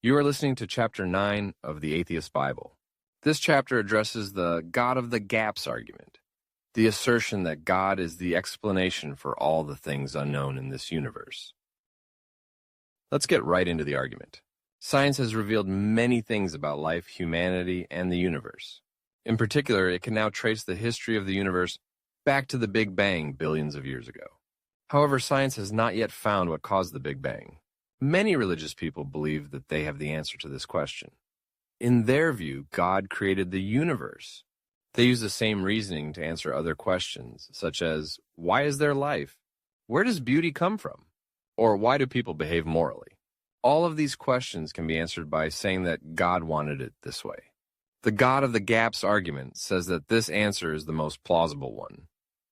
You are listening to Chapter 9 of the Atheist Bible. This chapter addresses the God of the gaps argument, the assertion that God is the explanation for all the things unknown in this universe. Let's get right into the argument. Science has revealed many things about life, humanity, and the universe. In particular, it can now trace the history of the universe back to the Big Bang billions of years ago. However, science has not yet found what caused the Big Bang. Many religious people believe that they have the answer to this question. In their view, God created the universe. They use the same reasoning to answer other questions, such as, why is there life? Where does beauty come from? Or why do people behave morally? All of these questions can be answered by saying that God wanted it this way. The God of the gaps argument says that this answer is the most plausible one,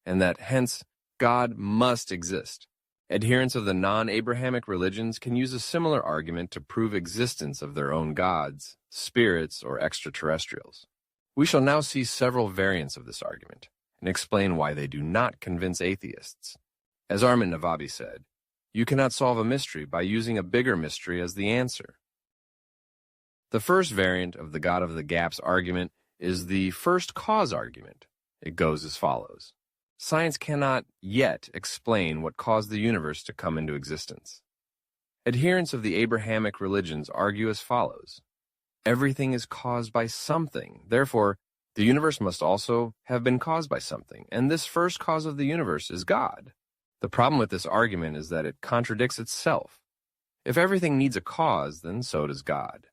and that hence God must exist. Adherents of the non-Abrahamic religions can use a similar argument to prove existence of their own gods, spirits, or extraterrestrials. We shall now see several variants of this argument and explain why they do not convince atheists. As Armin Navabi said, you cannot solve a mystery by using a bigger mystery as the answer. The first variant of the God of the gaps argument is the first cause argument. It goes as follows. Science cannot yet explain what caused the universe to come into existence. Adherents of the Abrahamic religions argue as follows. Everything is caused by something. Therefore, the universe must also have been caused by something, and this first cause of the universe is God. The problem with this argument is that it contradicts itself. If everything needs a cause, then so does God.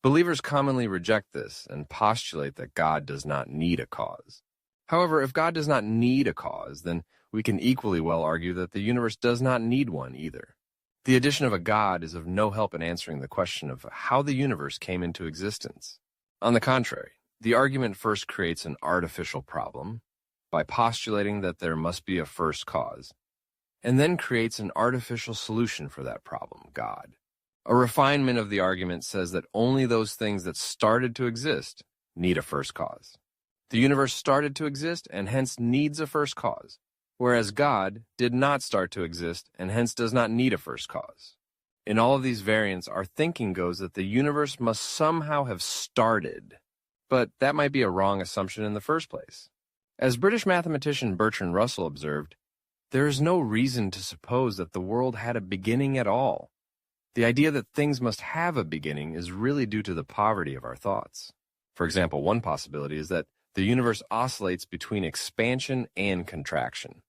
Believers commonly reject this and postulate that God does not need a cause. However, if God does not need a cause, then we can equally well argue that the universe does not need one either. The addition of a God is of no help in answering the question of how the universe came into existence. On the contrary, the argument first creates an artificial problem by postulating that there must be a first cause, and then creates an artificial solution for that problem, God. A refinement of the argument says that only those things that started to exist need a first cause. The universe started to exist and hence needs a first cause, whereas God did not start to exist and hence does not need a first cause. In all of these variants, our thinking goes that the universe must somehow have started, but that might be a wrong assumption in the first place. As British mathematician Bertrand Russell observed, there is no reason to suppose that the world had a beginning at all. The idea that things must have a beginning is really due to the poverty of our thoughts. For example, one possibility is that the universe oscillates between expansion and contraction.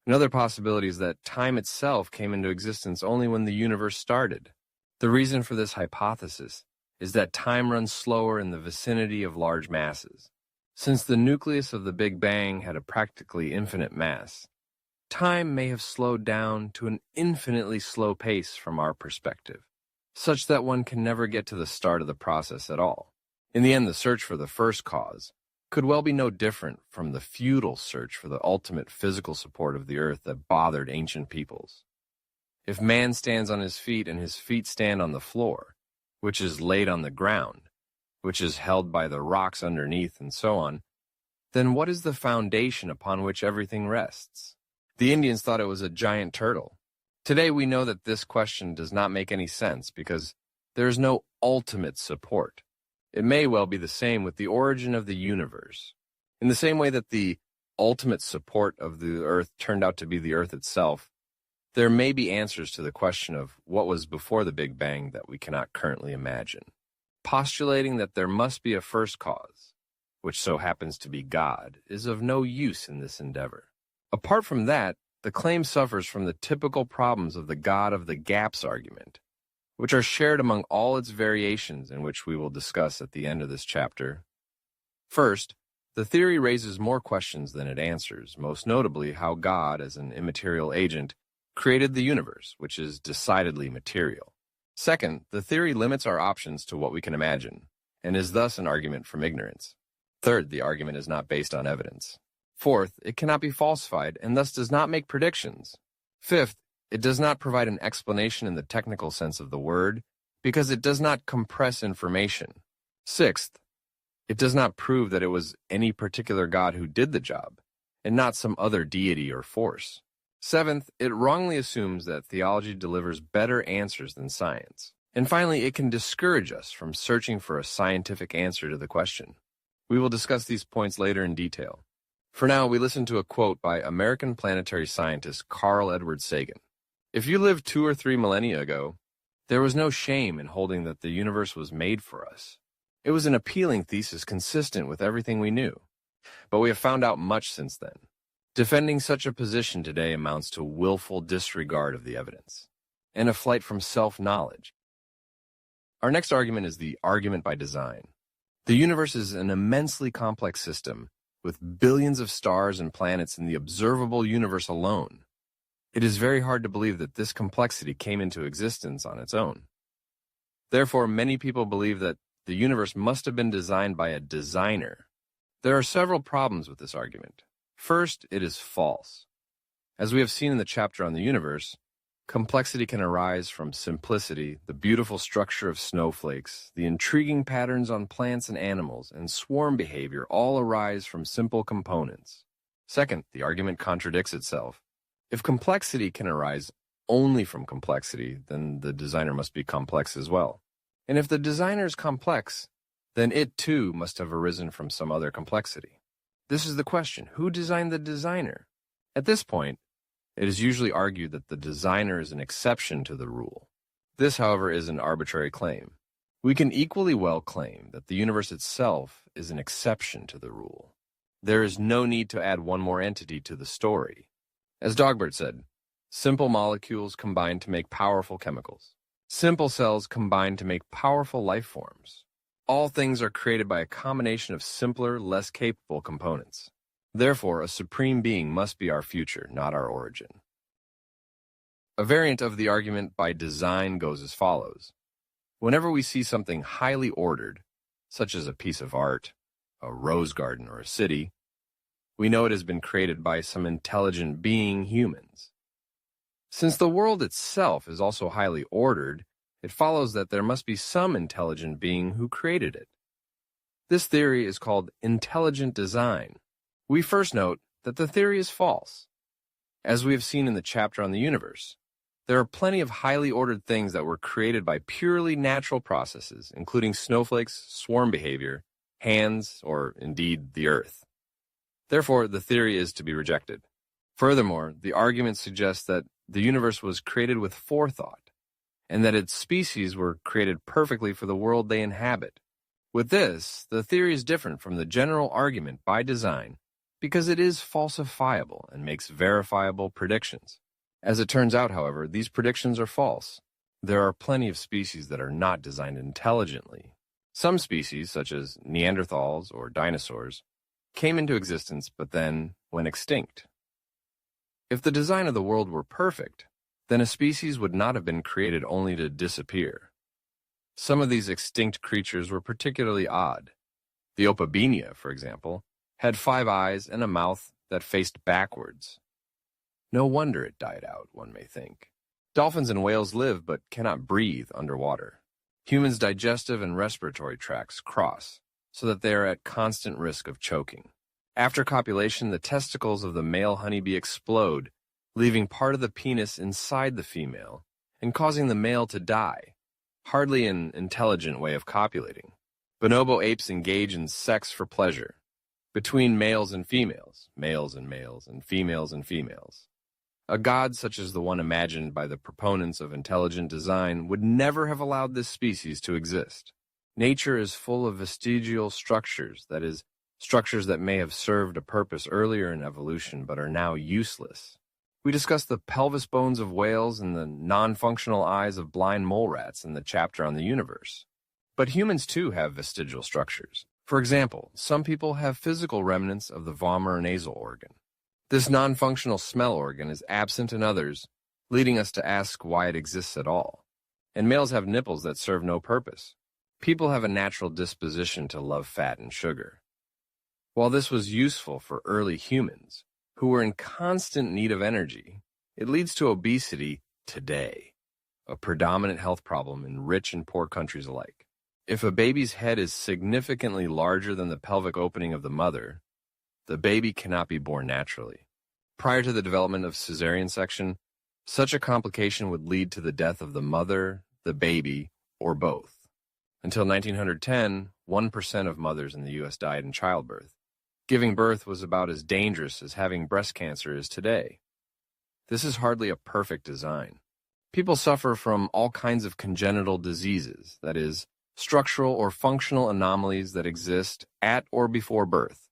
Another possibility is that time itself came into existence only when the universe started. The reason for this hypothesis is that time runs slower in the vicinity of large masses. Since the nucleus of the Big Bang had a practically infinite mass, time may have slowed down to an infinitely slow pace from our perspective, such that one can never get to the start of the process at all. In the end, the search for the first cause could well be no different from the futile search for the ultimate physical support of the earth that bothered ancient peoples. If man stands on his feet and his feet stand on the floor, which is laid on the ground, which is held by the rocks underneath and so on, then what is the foundation upon which everything rests? The Indians thought it was a giant turtle. Today we know that this question does not make any sense because there is no ultimate support. It may well be the same with the origin of the universe. In the same way that the ultimate support of the earth turned out to be the earth itself, there may be answers to the question of what was before the Big Bang that we cannot currently imagine. Postulating that there must be a first cause, which so happens to be God, is of no use in this endeavor. Apart from that, the claim suffers from the typical problems of the God of the gaps argument, which are shared among all its variations and which we will discuss at the end of this chapter. First, the theory raises more questions than it answers, most notably how God, as an immaterial agent, created the universe, which is decidedly material. Second, the theory limits our options to what we can imagine, and is thus an argument from ignorance. Third, the argument is not based on evidence. Fourth, it cannot be falsified, and thus does not make predictions. Fifth, it does not provide an explanation in the technical sense of the word, because it does not compress information. Sixth, it does not prove that it was any particular God who did the job, and not some other deity or force. Seventh, it wrongly assumes that theology delivers better answers than science. And finally, it can discourage us from searching for a scientific answer to the question. We will discuss these points later in detail. For now, we listen to a quote by American planetary scientist Carl Edward Sagan. If you lived 2 or 3 millennia ago, there was no shame in holding that the universe was made for us. It was an appealing thesis consistent with everything we knew. But we have found out much since then. Defending such a position today amounts to willful disregard of the evidence and a flight from self-knowledge. Our next argument is the argument by design. The universe is an immensely complex system with billions of stars and planets in the observable universe alone. It is very hard to believe that this complexity came into existence on its own. Therefore, many people believe that the universe must have been designed by a designer. There are several problems with this argument. First, it is false. As we have seen in the chapter on the universe, complexity can arise from simplicity, the beautiful structure of snowflakes, the intriguing patterns on plants and animals, and swarm behavior all arise from simple components. Second, the argument contradicts itself. If complexity can arise only from complexity, then the designer must be complex as well. And if the designer is complex, then it too must have arisen from some other complexity. This is the question: who designed the designer? At this point, it is usually argued that the designer is an exception to the rule. This, however, is an arbitrary claim. We can equally well claim that the universe itself is an exception to the rule. There is no need to add one more entity to the story. As Dogbert said, simple molecules combine to make powerful chemicals. Simple cells combine to make powerful life forms. All things are created by a combination of simpler, less capable components. Therefore, a supreme being must be our future, not our origin. A variant of the argument by design goes as follows. Whenever we see something highly ordered, such as a piece of art, a rose garden, or a city, we know it has been created by some intelligent being, humans. Since the world itself is also highly ordered, it follows that there must be some intelligent being who created it. This theory is called intelligent design. We first note that the theory is false. As we have seen in the chapter on the universe, there are plenty of highly ordered things that were created by purely natural processes, including snowflakes, swarm behavior, hands, or indeed the earth. Therefore, the theory is to be rejected. Furthermore, the argument suggests that the universe was created with forethought, and that its species were created perfectly for the world they inhabit. With this, the theory is different from the general argument by design, because it is falsifiable and makes verifiable predictions. As it turns out, however, these predictions are false. There are plenty of species that are not designed intelligently. Some species, such as Neanderthals or dinosaurs, came into existence but then went extinct. If the design of the world were perfect, then a species would not have been created only to disappear. Some of these extinct creatures were particularly odd. The Opabinia, for example, had 5 eyes and a mouth that faced backwards. No wonder it died out, one may think. Dolphins and whales live but cannot breathe underwater. Humans' digestive and respiratory tracts cross, so that they are at constant risk of choking. After copulation, the testicles of the male honeybee explode, leaving part of the penis inside the female and causing the male to die. Hardly an intelligent way of copulating. Bonobo apes engage in sex for pleasure, between males and females, males and males, and females and females. A god such as the one imagined by the proponents of intelligent design would never have allowed this species to exist. Nature is full of vestigial structures, that is, structures that may have served a purpose earlier in evolution but are now useless. We discussed the pelvis bones of whales and the non-functional eyes of blind mole rats in the chapter on the universe. But humans too have vestigial structures. For example, some people have physical remnants of the vomeronasal organ. This non-functional smell organ is absent in others, leading us to ask why it exists at all. And males have nipples that serve no purpose. People have a natural disposition to love fat and sugar. While this was useful for early humans, who were in constant need of energy, it leads to obesity today, a predominant health problem in rich and poor countries alike. If a baby's head is significantly larger than the pelvic opening of the mother, the baby cannot be born naturally. Prior to the development of cesarean section, such a complication would lead to the death of the mother, the baby, or both. Until 1910, 1% of mothers in the U.S. died in childbirth. Giving birth was about as dangerous as having breast cancer is today. This is hardly a perfect design. People suffer from all kinds of congenital diseases, that is, structural or functional anomalies that exist at or before birth.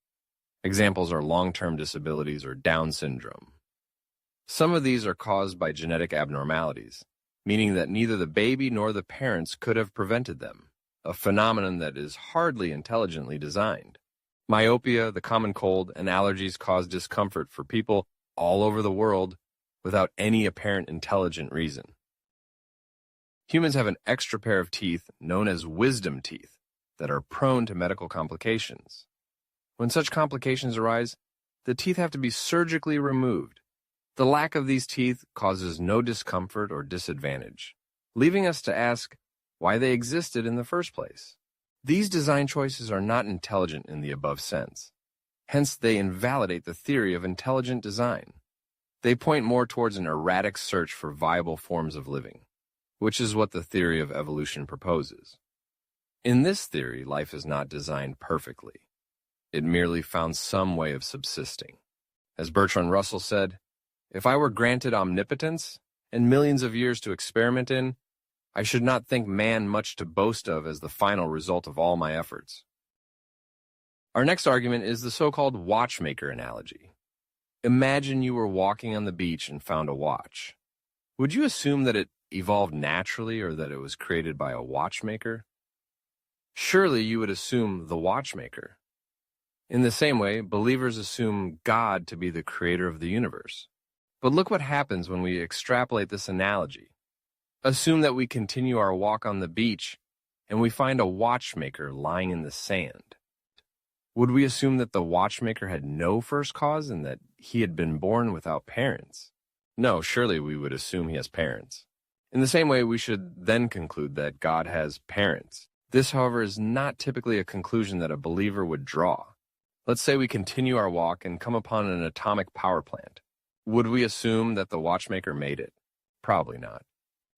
Examples are long-term disabilities or Down syndrome. Some of these are caused by genetic abnormalities, meaning that neither the baby nor the parents could have prevented them, a phenomenon that is hardly intelligently designed. Myopia, the common cold, and allergies cause discomfort for people all over the world without any apparent intelligent reason. Humans have an extra pair of teeth known as wisdom teeth that are prone to medical complications. When such complications arise, the teeth have to be surgically removed. The lack of these teeth causes no discomfort or disadvantage, leaving us to ask why they existed in the first place. These design choices are not intelligent in the above sense. Hence, they invalidate the theory of intelligent design. They point more towards an erratic search for viable forms of living, which is what the theory of evolution proposes. In this theory, life is not designed perfectly. It merely found some way of subsisting. As Bertrand Russell said, "If I were granted omnipotence and millions of years to experiment in, I should not think man much to boast of as the final result of all my efforts." Our next argument is the so-called watchmaker analogy. Imagine you were walking on the beach and found a watch. Would you assume that it evolved naturally or that it was created by a watchmaker? Surely you would assume the watchmaker. In the same way, believers assume God to be the creator of the universe. But look what happens when we extrapolate this analogy. Assume that we continue our walk on the beach and we find a watchmaker lying in the sand. Would we assume that the watchmaker had no first cause and that he had been born without parents? No, surely we would assume he has parents. In the same way, we should then conclude that God has parents. This, however, is not typically a conclusion that a believer would draw. Let's say we continue our walk and come upon an atomic power plant. Would we assume that the watchmaker made it? Probably not.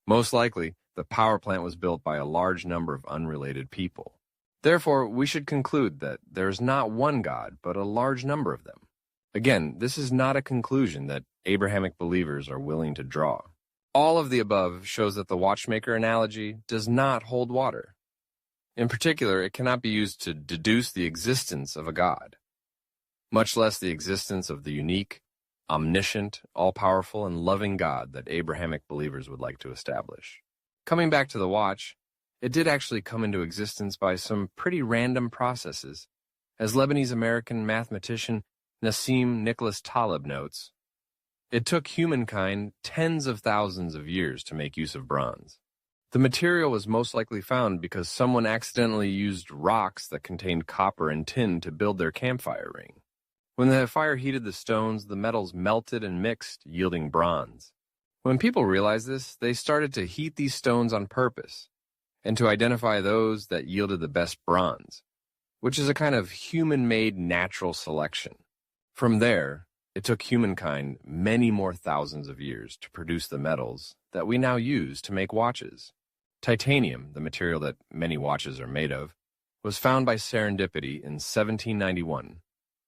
Most likely, the power plant was built by a large number of unrelated people. Therefore, we should conclude that there is not one God, but a large number of them. Again, this is not a conclusion that Abrahamic believers are willing to draw. All of the above shows that the watchmaker analogy does not hold water. In particular, it cannot be used to deduce the existence of a God, much less the existence of the unique, omniscient, all-powerful, and loving God that Abrahamic believers would like to establish. Coming back to the watch, it did actually come into existence by some pretty random processes. As Lebanese-American mathematician Nassim Nicholas Taleb notes, it took humankind tens of thousands of years to make use of bronze. The material was most likely found because someone accidentally used rocks that contained copper and tin to build their campfire ring. When the fire heated the stones, the metals melted and mixed, yielding bronze. When people realized this, they started to heat these stones on purpose, and to identify those that yielded the best bronze, which is a kind of human-made natural selection. From there, it took humankind many more thousands of years to produce the metals that we now use to make watches. Titanium, the material that many watches are made of, was found by serendipity in 1791,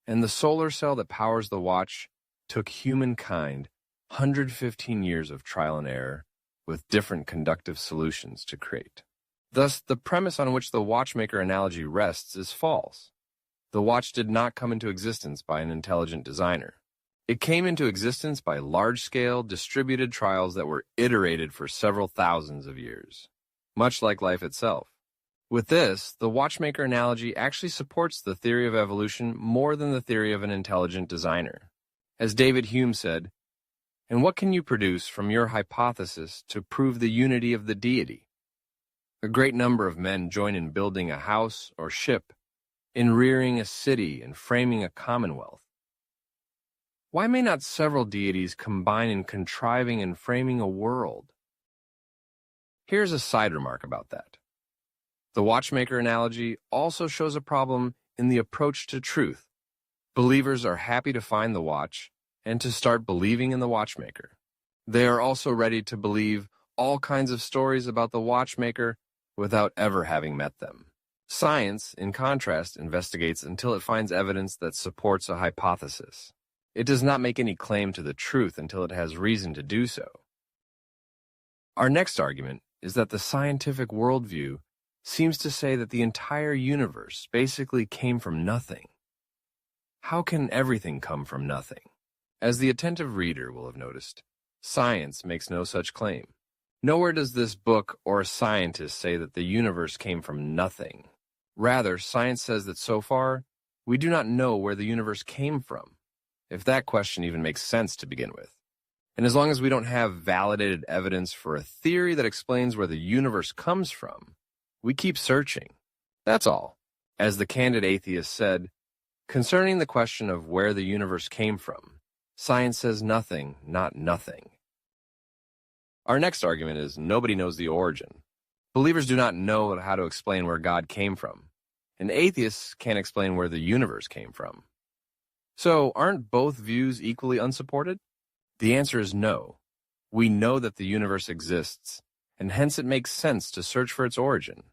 and the solar cell that powers the watch took humankind 115 years of trial and error with different conductive solutions to create. Thus, the premise on which the watchmaker analogy rests is false. The watch did not come into existence by an intelligent designer. It came into existence by large-scale, distributed trials that were iterated for several thousands of years, much like life itself. With this, the watchmaker analogy actually supports the theory of evolution more than the theory of an intelligent designer. As David Hume said, "And what can you produce from your hypothesis to prove the unity of the deity? A great number of men join in building a house or ship, in rearing a city and framing a commonwealth. Why may not several deities combine in contriving and framing a world?" Here's a side remark about that. The watchmaker analogy also shows a problem in the approach to truth. Believers are happy to find the watch and to start believing in the watchmaker. They are also ready to believe all kinds of stories about the watchmaker without ever having met them. Science, in contrast, investigates until it finds evidence that supports a hypothesis. It does not make any claim to the truth until it has reason to do so. Our next argument is that the scientific worldview seems to say that the entire universe basically came from nothing. How can everything come from nothing? As the attentive reader will have noticed, science makes no such claim. Nowhere does this book or a scientist say that the universe came from nothing. Rather, science says that so far, we do not know where the universe came from, if that question even makes sense to begin with. And as long as we don't have validated evidence for a theory that explains where the universe comes from, we keep searching. That's all. As the candid atheist said, concerning the question of where the universe came from, science says nothing, not nothing. Our next argument is nobody knows the origin. Believers do not know how to explain where God came from, and atheists can't explain where the universe came from. So, aren't both views equally unsupported? The answer is no. We know that the universe exists, and hence it makes sense to search for its origin.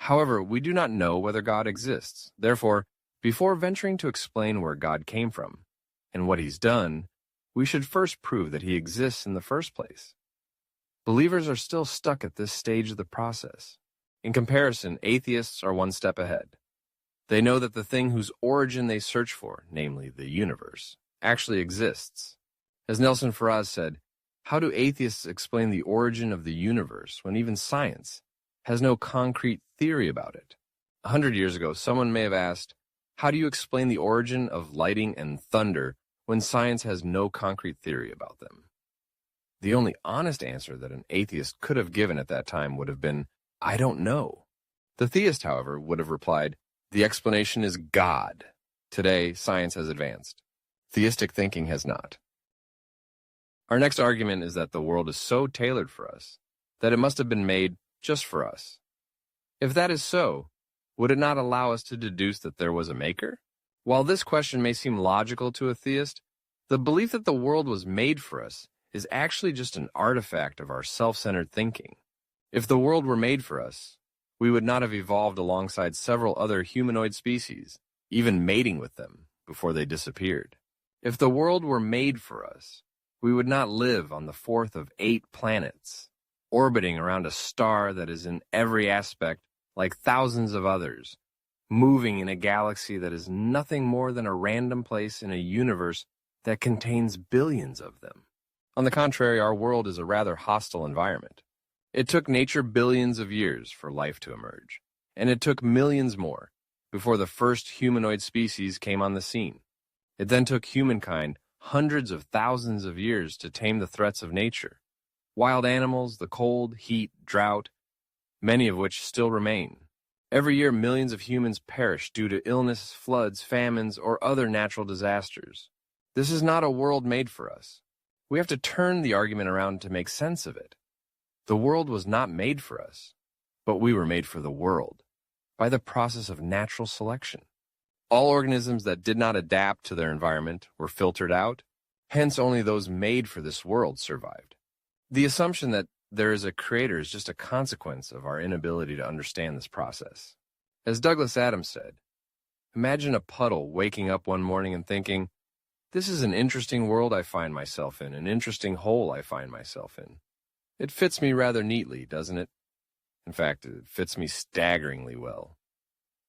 However, we do not know whether God exists. Therefore, before venturing to explain where God came from and what he's done, we should first prove that he exists in the first place. Believers are still stuck at this stage of the process. In comparison, atheists are one step ahead. They know that the thing whose origin they search for, namely the universe, actually exists. As Nelson Faraz said, how do atheists explain the origin of the universe when even science has no concrete theory about it? 100 years ago, someone may have asked, how do you explain the origin of lightning and thunder when science has no concrete theory about them? The only honest answer that an atheist could have given at that time would have been, I don't know. The theist, however, would have replied, the explanation is God. Today, science has advanced. Theistic thinking has not. Our next argument is that the world is so tailored for us that it must have been made just for us. If that is so, would it not allow us to deduce that there was a maker? While this question may seem logical to a theist, the belief that the world was made for us is actually just an artifact of our self-centered thinking. If the world were made for us, we would not have evolved alongside several other humanoid species, even mating with them before they disappeared. If the world were made for us, we would not live on the fourth of 8 planets, orbiting around a star that is in every aspect like thousands of others, moving in a galaxy that is nothing more than a random place in a universe that contains billions of them. On the contrary, our world is a rather hostile environment. It took nature billions of years for life to emerge, and it took millions more before the first humanoid species came on the scene. It then took humankind hundreds of thousands of years to tame the threats of nature. Wild animals, the cold, heat, drought, many of which still remain. Every year, millions of humans perish due to illness, floods, famines, or other natural disasters. This is not a world made for us. We have to turn the argument around to make sense of it. The world was not made for us, but we were made for the world by the process of natural selection. All organisms that did not adapt to their environment were filtered out, hence only those made for this world survived. The assumption that there is a creator is just a consequence of our inability to understand this process. As Douglas Adams said, imagine a puddle waking up one morning and thinking, this is an interesting world I find myself in, an interesting hole I find myself in. It fits me rather neatly, doesn't it? In fact, it fits me staggeringly well.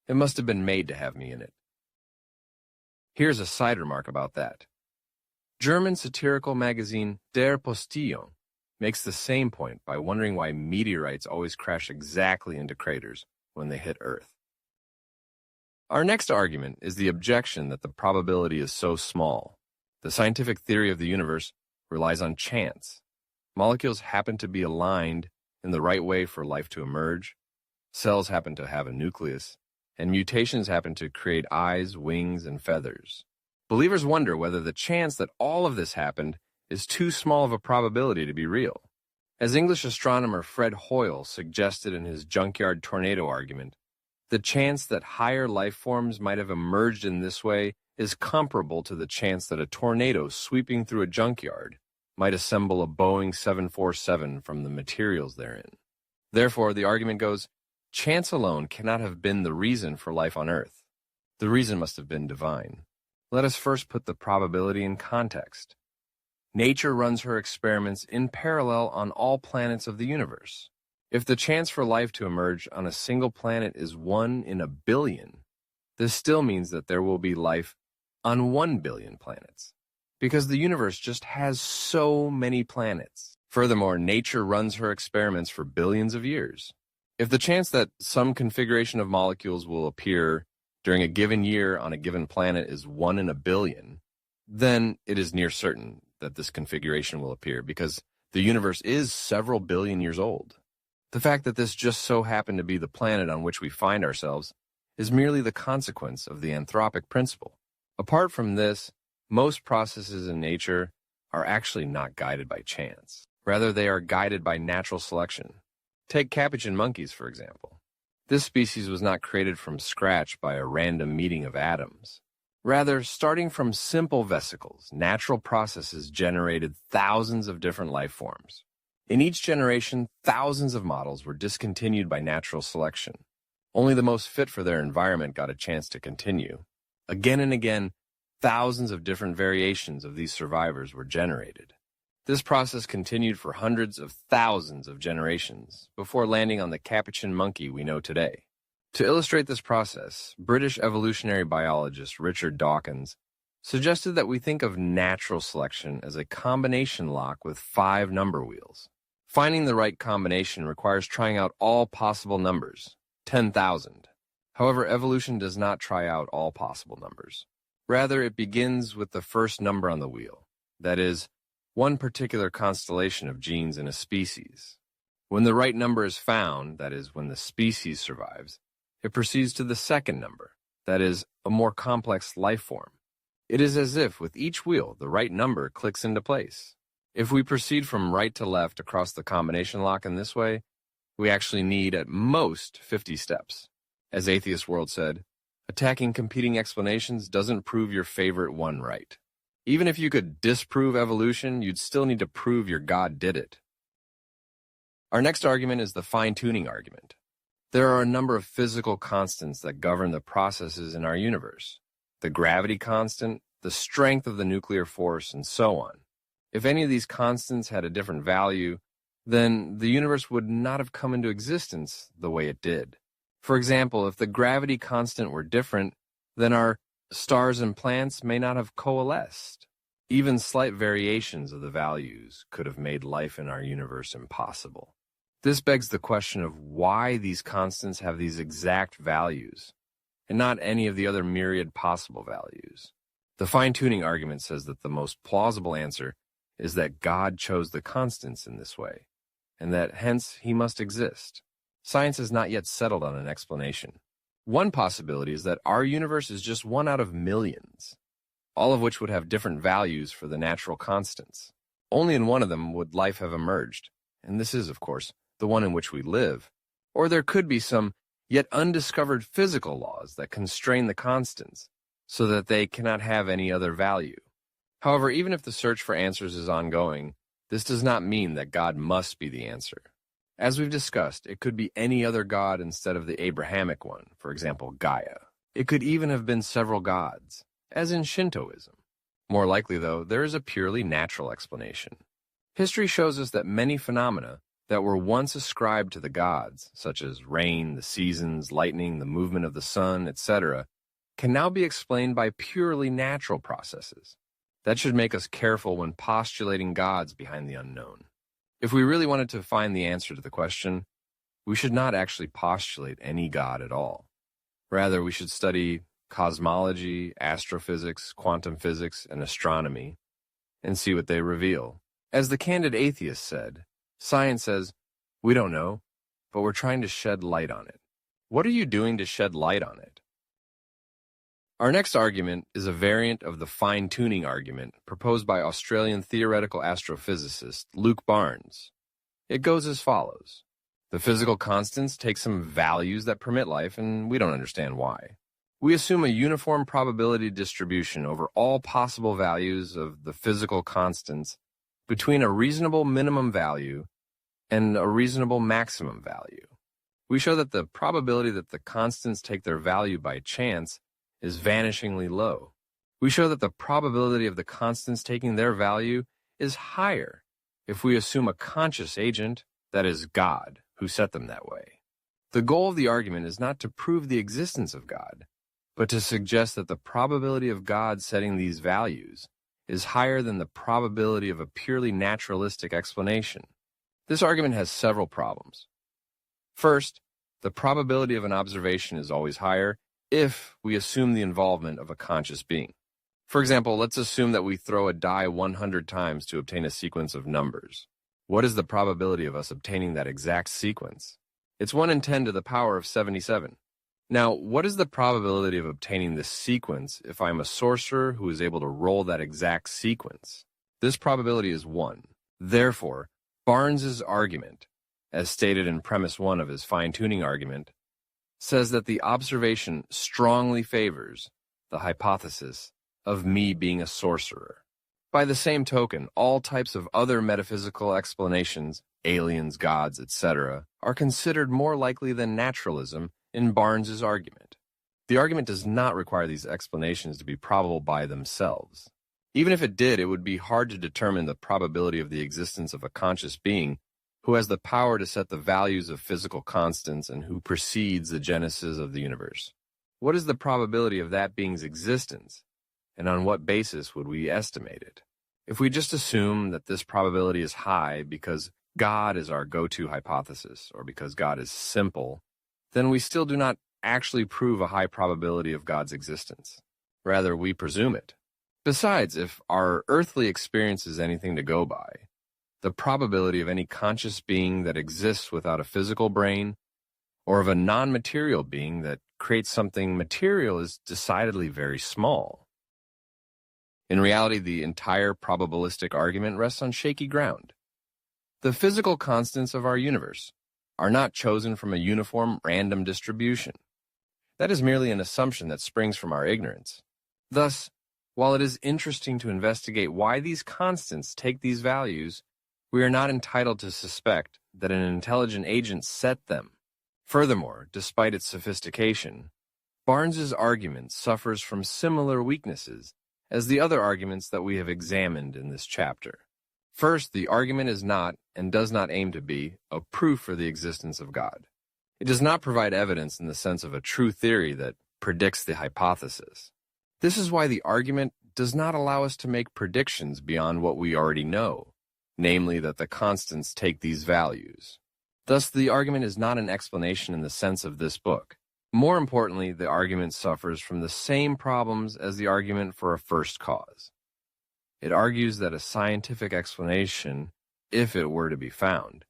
It must have been made to have me in it. Here's a side remark about that. German satirical magazine Der Postillon makes the same point by wondering why meteorites always crash exactly into craters when they hit Earth. Our next argument is the objection that the probability is so small. The scientific theory of the universe relies on chance. Molecules happen to be aligned in the right way for life to emerge, cells happen to have a nucleus, and mutations happen to create eyes, wings, and feathers. Believers wonder whether the chance that all of this happened is too small of a probability to be real. As English astronomer Fred Hoyle suggested in his junkyard tornado argument, the chance that higher life forms might have emerged in this way is comparable to the chance that a tornado sweeping through a junkyard might assemble a Boeing 747 from the materials therein. Therefore, the argument goes, chance alone cannot have been the reason for life on Earth. The reason must have been divine. Let us first put the probability in context. Nature runs her experiments in parallel on all planets of the universe. If the chance for life to emerge on a single planet is 1 in a billion, this still means that there will be life on 1 billion planets, because the universe just has so many planets. Furthermore, nature runs her experiments for billions of years. If the chance that some configuration of molecules will appear during a given year on a given planet is 1 in a billion, then it is near certain that this configuration will appear because the universe is several billion years old. The fact that this just so happened to be the planet on which we find ourselves is merely the consequence of the anthropic principle. Apart from this, most processes in nature are actually not guided by chance. Rather, they are guided by natural selection. Take capuchin monkeys, for example. This species was not created from scratch by a random meeting of atoms. Rather, starting from simple vesicles, natural processes generated thousands of different life forms. In each generation, thousands of models were discontinued by natural selection. Only the most fit for their environment got a chance to continue. Again and again, thousands of different variations of these survivors were generated. This process continued for hundreds of thousands of generations before landing on the capuchin monkey we know today. To illustrate this process, British evolutionary biologist Richard Dawkins suggested that we think of natural selection as a combination lock with 5 number wheels. Finding the right combination requires trying out all possible numbers, 10,000. However, evolution does not try out all possible numbers. Rather, it begins with the first number on the wheel, that is, one particular constellation of genes in a species. When the right number is found, that is, when the species survives, it proceeds to the second number, that is, a more complex life form. It is as if, with each wheel, the right number clicks into place. If we proceed from right to left across the combination lock in this way, we actually need at most 50 steps. As Atheist World said, attacking competing explanations doesn't prove your favorite one right. Even if you could disprove evolution, you'd still need to prove your God did it. Our next argument is the fine-tuning argument. There are a number of physical constants that govern the processes in our universe. The gravity constant, the strength of the nuclear force, and so on. If any of these constants had a different value, then the universe would not have come into existence the way it did. For example, if the gravity constant were different, then our stars and plants may not have coalesced. Even slight variations of the values could have made life in our universe impossible. This begs the question of why these constants have these exact values, and not any of the other myriad possible values. The fine-tuning argument says that the most plausible answer is that God chose the constants in this way, and that hence he must exist. Science has not yet settled on an explanation. One possibility is that our universe is just one out of millions, all of which would have different values for the natural constants. Only in one of them would life have emerged, and this is, of course, the one in which we live. Or there could be some yet undiscovered physical laws that constrain the constants, so that they cannot have any other value. However, even if the search for answers is ongoing, this does not mean that God must be the answer. As we've discussed, it could be any other god instead of the Abrahamic one, for example, Gaia. It could even have been several gods, as in Shintoism. More likely, though, there is a purely natural explanation. History shows us that many phenomena that were once ascribed to the gods, such as rain, the seasons, lightning, the movement of the sun, etc., can now be explained by purely natural processes. That should make us careful when postulating gods behind the unknown. If we really wanted to find the answer to the question, we should not actually postulate any god at all. Rather, we should study cosmology, astrophysics, quantum physics, and astronomy, and see what they reveal. As the candid atheist said, science says, we don't know, but we're trying to shed light on it. What are you doing to shed light on it? Our next argument is a variant of the fine-tuning argument proposed by Australian theoretical astrophysicist Luke Barnes. It goes as follows. The physical constants take some values that permit life, and we don't understand why. We assume a uniform probability distribution over all possible values of the physical constants between a reasonable minimum value and a reasonable maximum value. We show that the probability that the constants take their value by chance is vanishingly low. We show that the probability of the constants taking their value is higher if we assume a conscious agent, that is, God, who set them that way. The goal of the argument is not to prove the existence of God, but to suggest that the probability of God setting these values is higher than the probability of a purely naturalistic explanation. This argument has several problems. First, the probability of an observation is always higher if we assume the involvement of a conscious being. For example, let's assume that we throw a die 100 times to obtain a sequence of numbers. What is the probability of us obtaining that exact sequence? It's 1 in 10 to the power of 77. Now, what is the probability of obtaining this sequence if I'm a sorcerer who is able to roll that exact sequence? This probability is 1. Therefore, Barnes's argument, as stated in premise 1 of his fine-tuning argument, says that the observation strongly favors the hypothesis of me being a sorcerer. By the same token, all types of other metaphysical explanations, aliens, gods, etc., are considered more likely than naturalism in Barnes's argument. The argument does not require these explanations to be probable by themselves. Even if it did, it would be hard to determine the probability of the existence of a conscious being who has the power to set the values of physical constants and who precedes the genesis of the universe. What is the probability of that being's existence, and on what basis would we estimate it? If we just assume that this probability is high because God is our go-to hypothesis, or because God is simple, then we still do not actually prove a high probability of God's existence. Rather, we presume it. Besides, if our earthly experience is anything to go by, the probability of any conscious being that exists without a physical brain, or of a non-material being that creates something material, is decidedly very small. In reality, the entire probabilistic argument rests on shaky ground. The physical constants of our universe are not chosen from a uniform random distribution. That is merely an assumption that springs from our ignorance. Thus, while it is interesting to investigate why these constants take these values, we are not entitled to suspect that an intelligent agent set them. Furthermore, despite its sophistication, Barnes's argument suffers from similar weaknesses as the other arguments that we have examined in this chapter. First, the argument is not, and does not aim to be, a proof for the existence of God. It does not provide evidence in the sense of a true theory that predicts the hypothesis. This is why the argument does not allow us to make predictions beyond what we already know, namely that the constants take these values. Thus, the argument is not an explanation in the sense of this book. More importantly, the argument suffers from the same problems as the argument for a first cause. It argues that a scientific explanation, if it were to be found,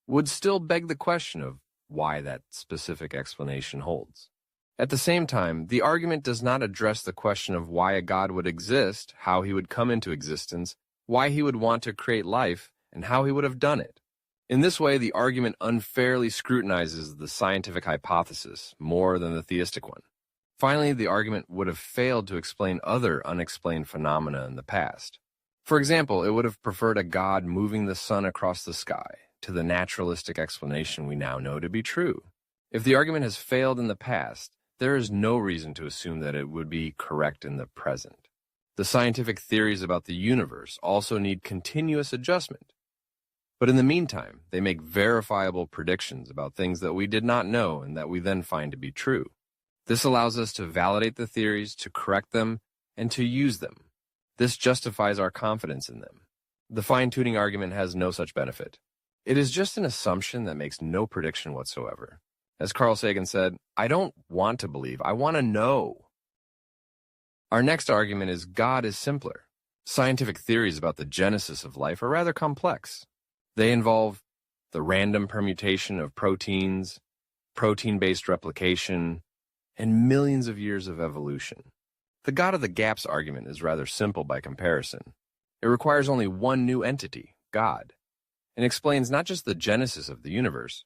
would still beg the question of why that specific explanation holds. At the same time, the argument does not address the question of why a God would exist, how he would come into existence, why he would want to create life, and how he would have done it. In this way, the argument unfairly scrutinizes the scientific hypothesis more than the theistic one. Finally, the argument would have failed to explain other unexplained phenomena in the past. For example, it would have preferred a God moving the sun across the sky to the naturalistic explanation we now know to be true. If the argument has failed in the past, there is no reason to assume that it would be correct in the present. The scientific theories about the universe also need continuous adjustment. But in the meantime, they make verifiable predictions about things that we did not know and that we then find to be true. This allows us to validate the theories, to correct them, and to use them. This justifies our confidence in them. The fine-tuning argument has no such benefit. It is just an assumption that makes no prediction whatsoever. As Carl Sagan said, I don't want to believe, I want to know. Our next argument is God is simpler. Scientific theories about the genesis of life are rather complex. They involve the random permutation of proteins, protein-based replication, and millions of years of evolution. The God of the gaps argument is rather simple by comparison. It requires only one new entity, God, and explains not just the genesis of the universe,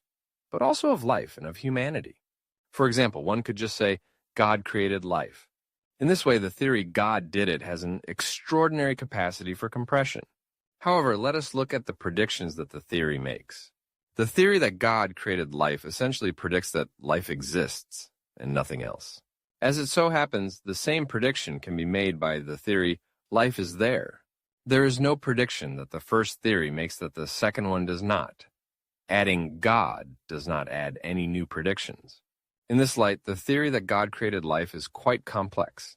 but also of life and of humanity. For example, one could just say, God created life. In this way, the theory God did it has an extraordinary capacity for compression. However, let us look at the predictions that the theory makes. The theory that God created life essentially predicts that life exists and nothing else. As it so happens, the same prediction can be made by the theory life is there. There is no prediction that the first theory makes that the second one does not. Adding God does not add any new predictions. In this light, the theory that God created life is quite complex.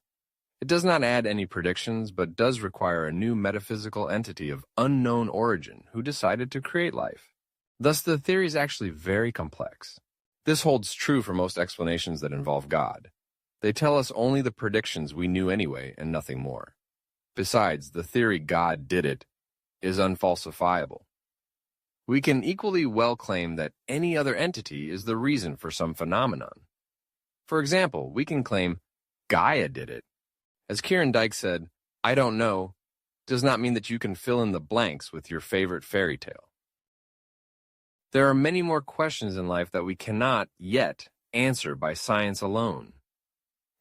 It does not add any predictions, but does require a new metaphysical entity of unknown origin who decided to create life. Thus, the theory is actually very complex. This holds true for most explanations that involve God. They tell us only the predictions we knew anyway and nothing more. Besides, the theory God did it is unfalsifiable. We can equally well claim that any other entity is the reason for some phenomenon. For example, we can claim Gaia did it. As Kieran Dyke said, "I don't know," does not mean that you can fill in the blanks with your favorite fairy tale. There are many more questions in life that we cannot yet answer by science alone.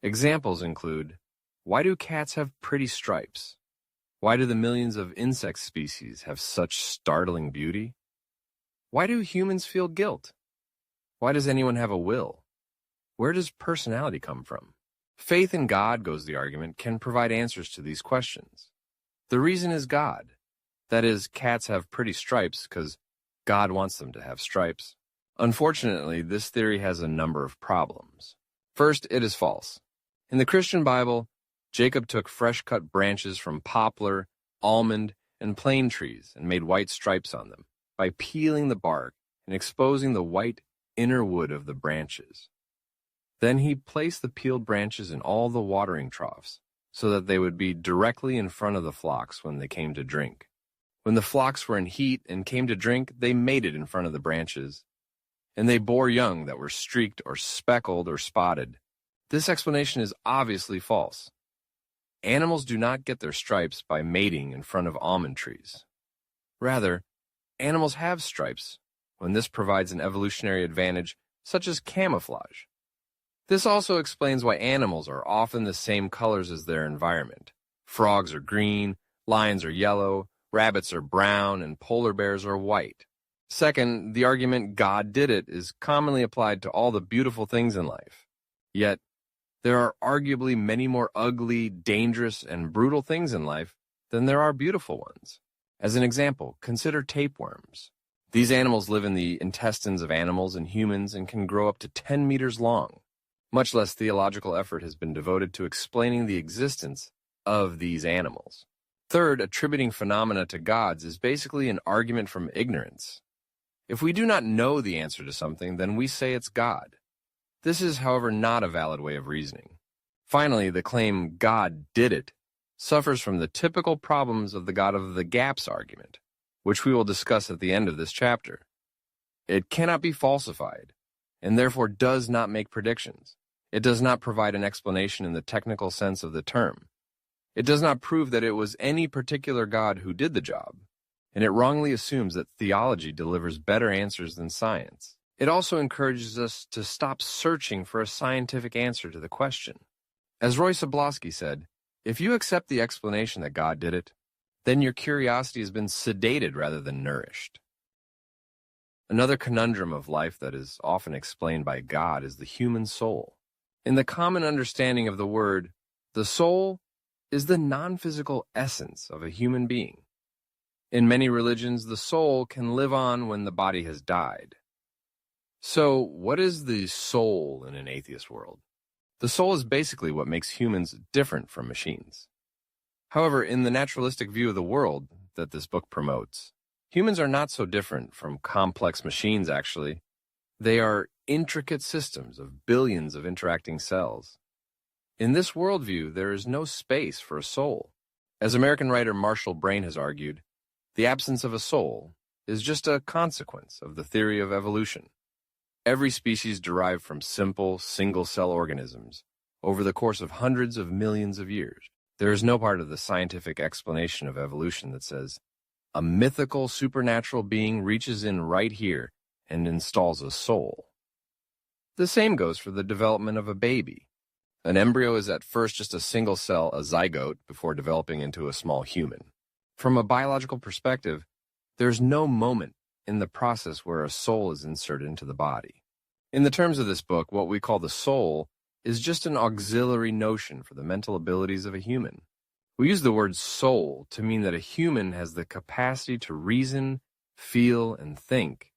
Examples include, why do cats have pretty stripes? Why do the millions of insect species have such startling beauty? Why do humans feel guilt? Why does anyone have a will? Where does personality come from? Faith in God, goes the argument, can provide answers to these questions. The reason is God. That is, cats have pretty stripes because God wants them to have stripes. Unfortunately, this theory has a number of problems. First, it is false. In the Christian Bible, Jacob took fresh-cut branches from poplar, almond, and plane trees and made white stripes on them by peeling the bark and exposing the white inner wood of the branches. Then he placed the peeled branches in all the watering troughs so that they would be directly in front of the flocks when they came to drink. When the flocks were in heat and came to drink, they mated in front of the branches, and they bore young that were streaked or speckled or spotted. This explanation is obviously false. Animals do not get their stripes by mating in front of almond trees. Rather, animals have stripes when this provides an evolutionary advantage such as camouflage. This also explains why animals are often the same colors as their environment. Frogs are green, lions are yellow, rabbits are brown, and polar bears are white. Second, the argument God did it is commonly applied to all the beautiful things in life. Yet, there are arguably many more ugly, dangerous, and brutal things in life than there are beautiful ones. As an example, consider tapeworms. These animals live in the intestines of animals and humans and can grow up to 10 meters long. Much less theological effort has been devoted to explaining the existence of these animals. Third, attributing phenomena to gods is basically an argument from ignorance. If we do not know the answer to something, then we say it's God. This is, however, not a valid way of reasoning. Finally, the claim God did it suffers from the typical problems of the God of the gaps argument, which we will discuss at the end of this chapter. It cannot be falsified, and therefore does not make predictions. It does not provide an explanation in the technical sense of the term. It does not prove that it was any particular God who did the job, and it wrongly assumes that theology delivers better answers than science. It also encourages us to stop searching for a scientific answer to the question. As Roy Soblowski said, if you accept the explanation that God did it, then your curiosity has been sedated rather than nourished. Another conundrum of life that is often explained by God is the human soul. In the common understanding of the word, the soul is the non-physical essence of a human being. In many religions, the soul can live on when the body has died. So, what is the soul in an atheist world? The soul is basically what makes humans different from machines. However, in the naturalistic view of the world that this book promotes, humans are not so different from complex machines, actually. They are intricate systems of billions of interacting cells. In this worldview, there is no space for a soul. As American writer Marshall Brain has argued, the absence of a soul is just a consequence of the theory of evolution. Every species derived from simple, single-cell organisms over the course of hundreds of millions of years. There is no part of the scientific explanation of evolution that says, a mythical supernatural being reaches in right here and installs a soul. The same goes for the development of a baby. An embryo is at first just a single cell, a zygote, before developing into a small human. From a biological perspective, there's no moment in the process where a soul is inserted into the body. In the terms of this book, what we call the soul is just an auxiliary notion for the mental abilities of a human. We use the word soul to mean that a human has the capacity to reason, feel, and think,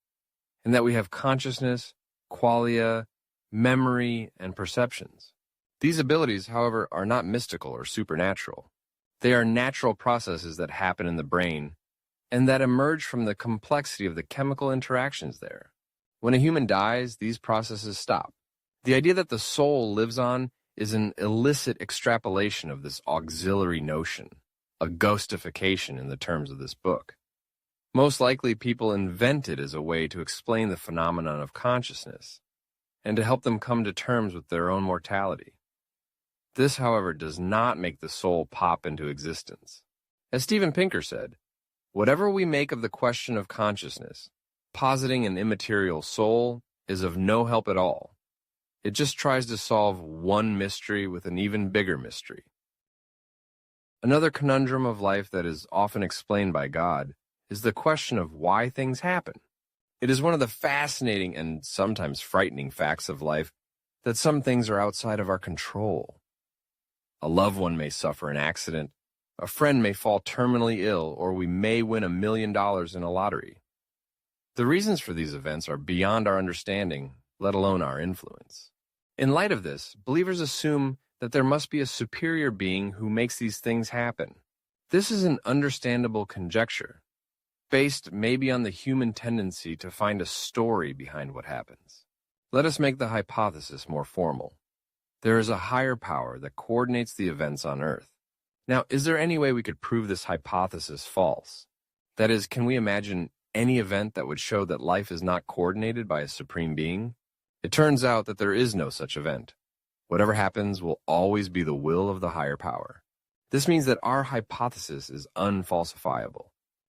and that we have consciousness, qualia, memory, and perceptions. These abilities, however, are not mystical or supernatural. They are natural processes that happen in the brain and that emerge from the complexity of the chemical interactions there. When a human dies, these processes stop. The idea that the soul lives on is an illicit extrapolation of this auxiliary notion, a ghostification in the terms of this book. Most likely, people invent it as a way to explain the phenomenon of consciousness and to help them come to terms with their own mortality. This, however, does not make the soul pop into existence. As Steven Pinker said, whatever we make of the question of consciousness, positing an immaterial soul is of no help at all. It just tries to solve one mystery with an even bigger mystery. Another conundrum of life that is often explained by God is the question of why things happen. It is one of the fascinating and sometimes frightening facts of life that some things are outside of our control. A loved one may suffer an accident, a friend may fall terminally ill, or we may win $1 million in a lottery. The reasons for these events are beyond our understanding, let alone our influence. In light of this, believers assume that there must be a superior being who makes these things happen. This is an understandable conjecture, based maybe on the human tendency to find a story behind what happens. Let us make the hypothesis more formal. There is a higher power that coordinates the events on Earth. Now, is there any way we could prove this hypothesis false? That is, can we imagine any event that would show that life is not coordinated by a supreme being? It turns out that there is no such event. Whatever happens will always be the will of the higher power. This means that our hypothesis is unfalsifiable.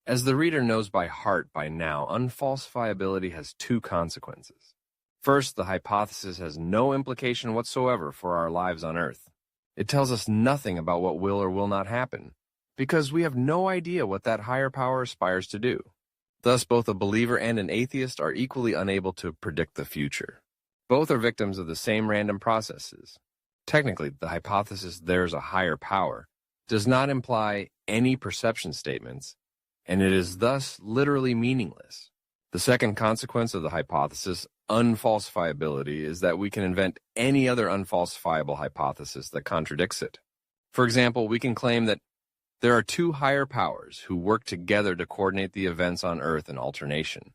As the reader knows by heart by now, unfalsifiability has two consequences. First, the hypothesis has no implication whatsoever for our lives on Earth. It tells us nothing about what will or will not happen, because we have no idea what that higher power aspires to do. Thus, both a believer and an atheist are equally unable to predict the future. Both are victims of the same random processes. Technically, the hypothesis there's a higher power does not imply any perception statements, and it is thus literally meaningless. The second consequence of the hypothesis, unfalsifiability, is that we can invent any other unfalsifiable hypothesis that contradicts it. For example, we can claim that there are two higher powers who work together to coordinate the events on Earth in alternation.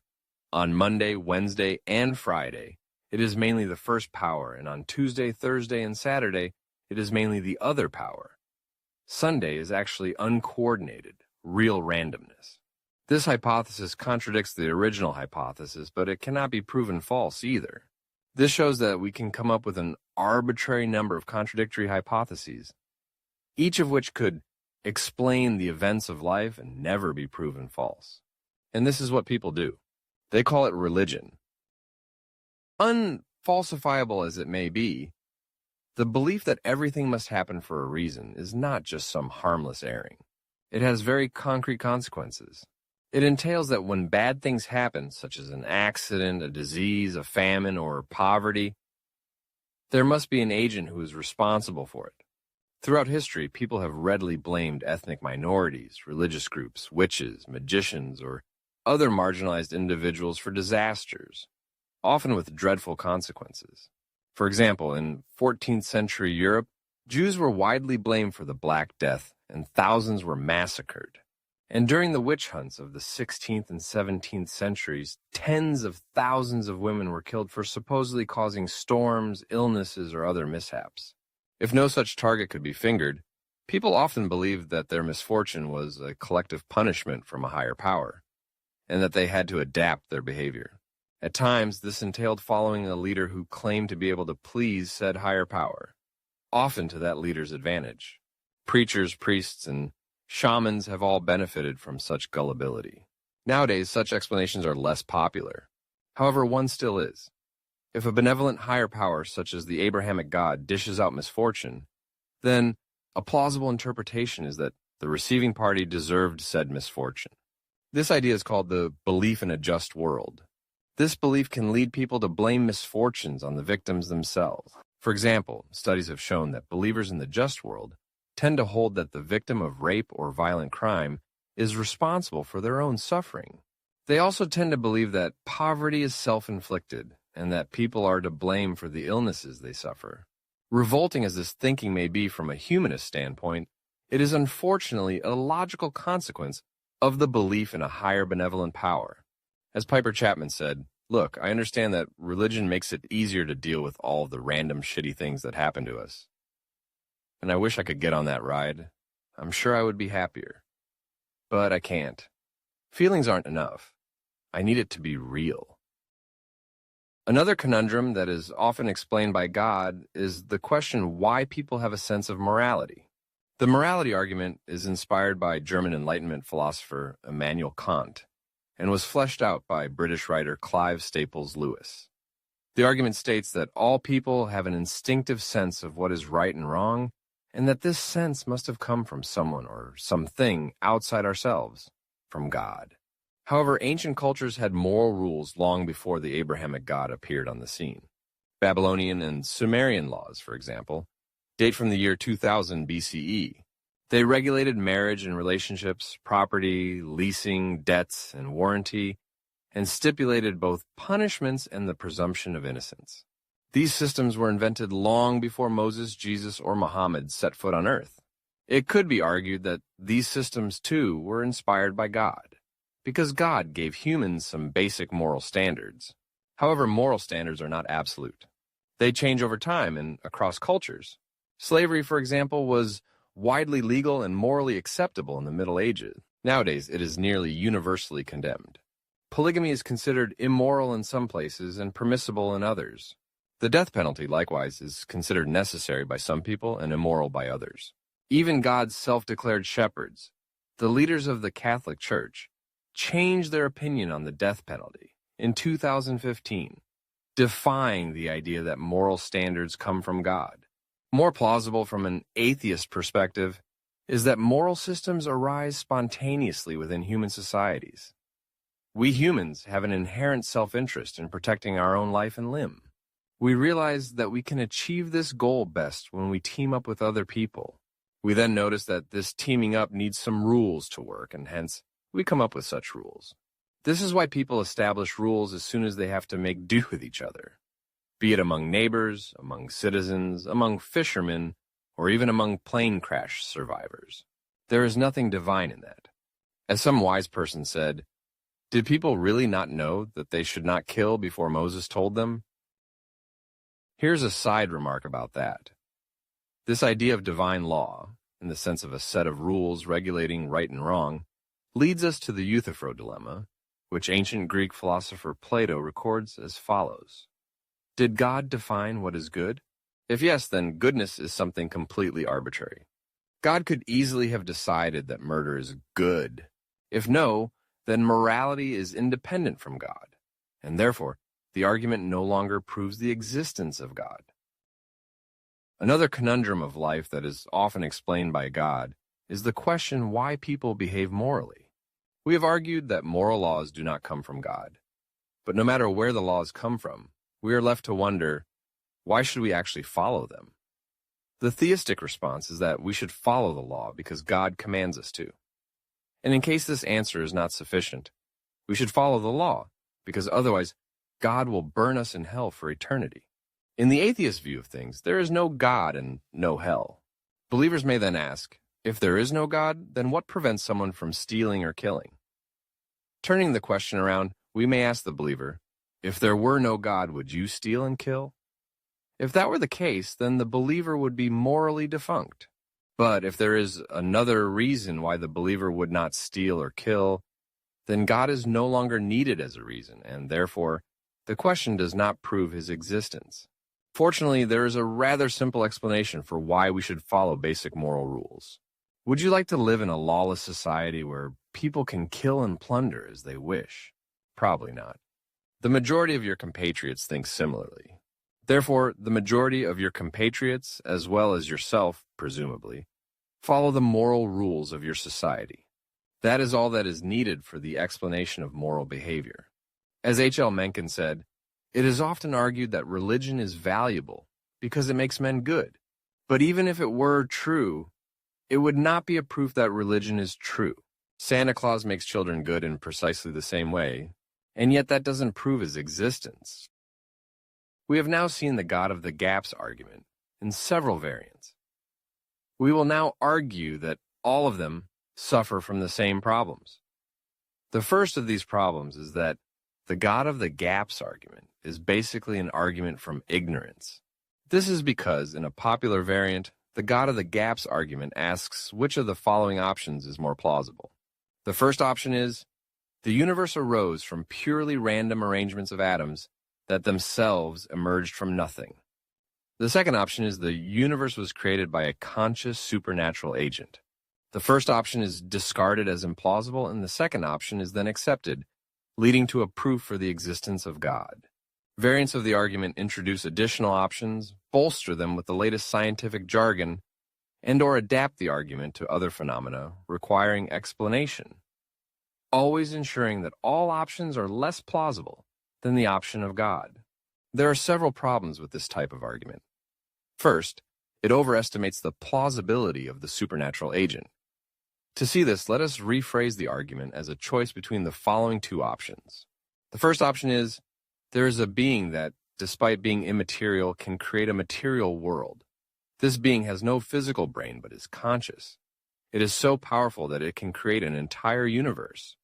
On Monday, Wednesday, and Friday, it is mainly the first power, and on Tuesday, Thursday, and Saturday, it is mainly the other power. Sunday is actually uncoordinated, real randomness. This hypothesis contradicts the original hypothesis, but it cannot be proven false either. This shows that we can come up with an arbitrary number of contradictory hypotheses, each of which could explain the events of life and never be proven false. And this is what people do. They call it religion. Unfalsifiable as it may be, the belief that everything must happen for a reason is not just some harmless erring. It has very concrete consequences. It entails that when bad things happen, such as an accident, a disease, a famine, or poverty, there must be an agent who is responsible for it. Throughout history, people have readily blamed ethnic minorities, religious groups, witches, magicians, or other marginalized individuals for disasters, often with dreadful consequences. For example, in 14th century Europe, Jews were widely blamed for the Black Death, and thousands were massacred. And during the witch hunts of the 16th and 17th centuries, tens of thousands of women were killed for supposedly causing storms, illnesses, or other mishaps. If no such target could be fingered, people often believed that their misfortune was a collective punishment from a higher power, and that they had to adapt their behavior. At times, this entailed following a leader who claimed to be able to please said higher power, often to that leader's advantage. Preachers, priests, and shamans have all benefited from such gullibility. Nowadays, such explanations are less popular. However, one still is. If a benevolent higher power, such as the Abrahamic God, dishes out misfortune, then a plausible interpretation is that the receiving party deserved said misfortune. This idea is called the belief in a just world. This belief can lead people to blame misfortunes on the victims themselves. For example, studies have shown that believers in the just world tend to hold that the victim of rape or violent crime is responsible for their own suffering. They also tend to believe that poverty is self-inflicted and that people are to blame for the illnesses they suffer. Revolting as this thinking may be from a humanist standpoint, it is unfortunately a logical consequence of the belief in a higher benevolent power. As Piper Chapman said, "Look, I understand that religion makes it easier to deal with all of the random shitty things that happen to us. And I wish I could get on that ride. I'm sure I would be happier. But I can't. Feelings aren't enough. I need it to be real." Another conundrum that is often explained by God is the question why people have a sense of morality. The morality argument is inspired by German Enlightenment philosopher Immanuel Kant and was fleshed out by British writer Clive Staples Lewis. The argument states that all people have an instinctive sense of what is right and wrong, and that this sense must have come from someone or something outside ourselves, from God. However, ancient cultures had moral rules long before the Abrahamic God appeared on the scene. Babylonian and Sumerian laws, for example, date from the year 2000 BCE. They regulated marriage and relationships, property, leasing, debts, and warranty, and stipulated both punishments and the presumption of innocence. These systems were invented long before Moses, Jesus, or Muhammad set foot on earth. It could be argued that these systems, too, were inspired by God, because God gave humans some basic moral standards. However, moral standards are not absolute. They change over time and across cultures. Slavery, for example, was widely legal and morally acceptable in the Middle Ages. Nowadays, it is nearly universally condemned. Polygamy is considered immoral in some places and permissible in others. The death penalty, likewise, is considered necessary by some people and immoral by others. Even God's self-declared shepherds, the leaders of the Catholic Church, changed their opinion on the death penalty in 2015, defying the idea that moral standards come from God. More plausible from an atheist perspective is that moral systems arise spontaneously within human societies. We humans have an inherent self-interest in protecting our own life and limb. We realize that we can achieve this goal best when we team up with other people. We then notice that this teaming up needs some rules to work, and hence, we come up with such rules. This is why people establish rules as soon as they have to make do with each other, be it among neighbors, among citizens, among fishermen, or even among plane crash survivors. There is nothing divine in that. As some wise person said, did people really not know that they should not kill before Moses told them? Here's a side remark about that. This idea of divine law, in the sense of a set of rules regulating right and wrong, leads us to the Euthyphro dilemma, which ancient Greek philosopher Plato records as follows. Did God define what is good? If yes, then goodness is something completely arbitrary. God could easily have decided that murder is good. If no, then morality is independent from God, and therefore, the argument no longer proves the existence of God. Another conundrum of life that is often explained by God is the question why people behave morally. We have argued that moral laws do not come from God, but no matter where the laws come from, we are left to wonder, why should we actually follow them? The theistic response is that we should follow the law because God commands us to. And in case this answer is not sufficient, we should follow the law because otherwise God will burn us in hell for eternity. In the atheist view of things, there is no God and no hell. Believers may then ask, if there is no God, then what prevents someone from stealing or killing? Turning the question around, we may ask the believer, if there were no God, would you steal and kill? If that were the case, then the believer would be morally defunct. But if there is another reason why the believer would not steal or kill, then God is no longer needed as a reason, and therefore, the question does not prove his existence. Fortunately, there is a rather simple explanation for why we should follow basic moral rules. Would you like to live in a lawless society where people can kill and plunder as they wish? Probably not. The majority of your compatriots think similarly. Therefore, the majority of your compatriots, as well as yourself, presumably, follow the moral rules of your society. That is all that is needed for the explanation of moral behavior. As H.L. Mencken said, it is often argued that religion is valuable because it makes men good. But even if it were true, it would not be a proof that religion is true. Santa Claus makes children good in precisely the same way, and yet that doesn't prove his existence. We have now seen the God of the gaps argument in several variants. We will now argue that all of them suffer from the same problems. The first of these problems is that the God of the gaps argument is basically an argument from ignorance. This is because, in a popular variant, the God of the gaps argument asks which of the following options is more plausible. The first option is, the universe arose from purely random arrangements of atoms that themselves emerged from nothing. The second option is the universe was created by a conscious supernatural agent. The first option is discarded as implausible, and the second option is then accepted, leading to a proof for the existence of God. Variants of the argument introduce additional options, bolster them with the latest scientific jargon, and/or adapt the argument to other phenomena requiring explanation, always ensuring that all options are less plausible than the option of God. There are several problems with this type of argument. First, it overestimates the plausibility of the supernatural agent. To see this, let us rephrase the argument as a choice between the following two options. The first option is, there is a being that, despite being immaterial, can create a material world. This being has no physical brain but is conscious. It is so powerful that it can create an entire universe.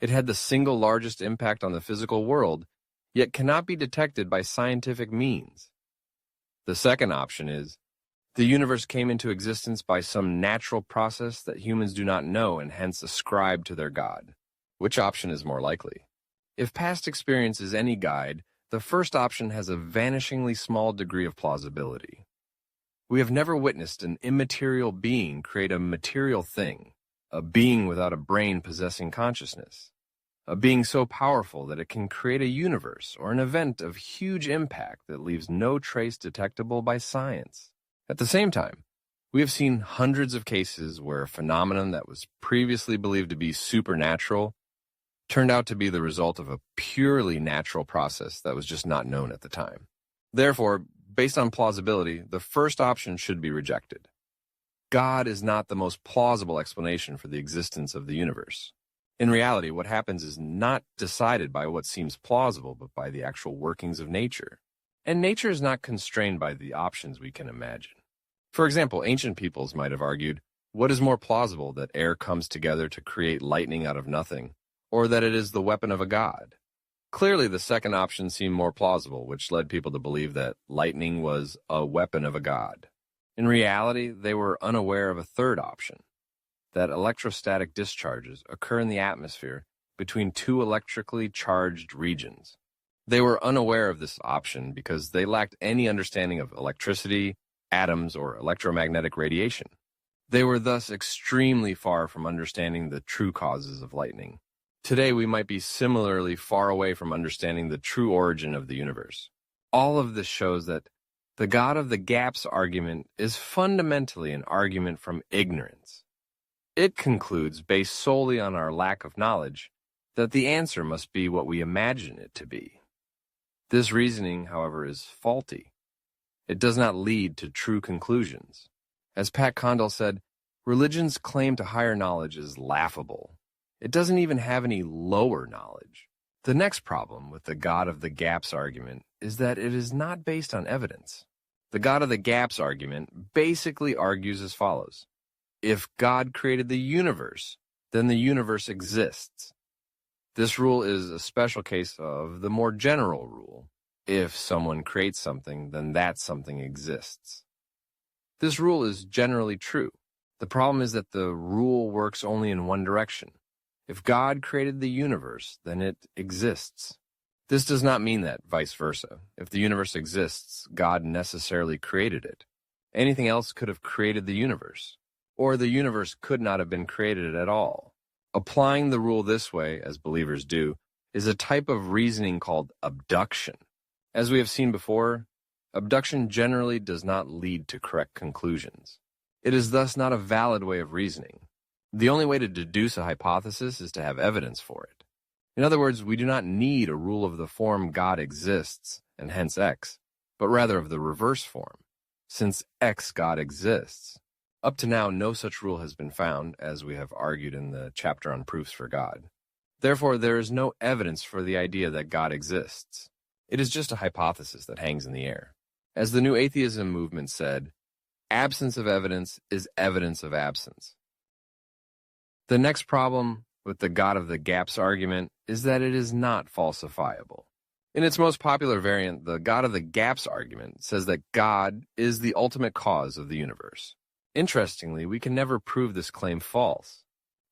It had the single largest impact on the physical world, yet cannot be detected by scientific means. The second option is, the universe came into existence by some natural process that humans do not know and hence ascribe to their God. Which option is more likely? If past experience is any guide, the first option has a vanishingly small degree of plausibility. We have never witnessed an immaterial being create a material thing, a being without a brain possessing consciousness, a being so powerful that it can create a universe or an event of huge impact that leaves no trace detectable by science. At the same time, we have seen hundreds of cases where a phenomenon that was previously believed to be supernatural turned out to be the result of a purely natural process that was just not known at the time. Therefore, based on plausibility, the first option should be rejected. God is not the most plausible explanation for the existence of the universe. In reality, what happens is not decided by what seems plausible, but by the actual workings of nature. And nature is not constrained by the options we can imagine. For example, ancient peoples might have argued, what is more plausible, that air comes together to create lightning out of nothing, or that it is the weapon of a god? Clearly, the second option seemed more plausible, which led people to believe that lightning was a weapon of a god. In reality, they were unaware of a third option, that electrostatic discharges occur in the atmosphere between two electrically charged regions. They were unaware of this option because they lacked any understanding of electricity, atoms, or electromagnetic radiation. They were thus extremely far from understanding the true causes of lightning. Today, we might be similarly far away from understanding the true origin of the universe. All of this shows that the God of the gaps argument is fundamentally an argument from ignorance. It concludes, based solely on our lack of knowledge, that the answer must be what we imagine it to be. This reasoning, however, is faulty. It does not lead to true conclusions. As Pat Condell said, religion's claim to higher knowledge is laughable. It doesn't even have any lower knowledge. The next problem with the God of the gaps argument is that it is not based on evidence. The God of the gaps argument basically argues as follows. If God created the universe, then the universe exists. This rule is a special case of the more general rule. If someone creates something, then that something exists. This rule is generally true. The problem is that the rule works only in one direction. If God created the universe, then it exists. This does not mean that, vice versa. If the universe exists, God necessarily created it. Anything else could have created the universe, or the universe could not have been created at all. Applying the rule this way, as believers do, is a type of reasoning called abduction. As we have seen before, abduction generally does not lead to correct conclusions. It is thus not a valid way of reasoning. The only way to deduce a hypothesis is to have evidence for it. In other words, we do not need a rule of the form God exists, and hence X, but rather of the reverse form, since X God exists. Up to now, no such rule has been found, as we have argued in the chapter on proofs for God. Therefore, there is no evidence for the idea that God exists. It is just a hypothesis that hangs in the air. As the New Atheism movement said, absence of evidence is evidence of absence. The next problem with the God of the gaps argument is that it is not falsifiable. In its most popular variant, the God of the gaps argument says that God is the ultimate cause of the universe. Interestingly, we can never prove this claim false.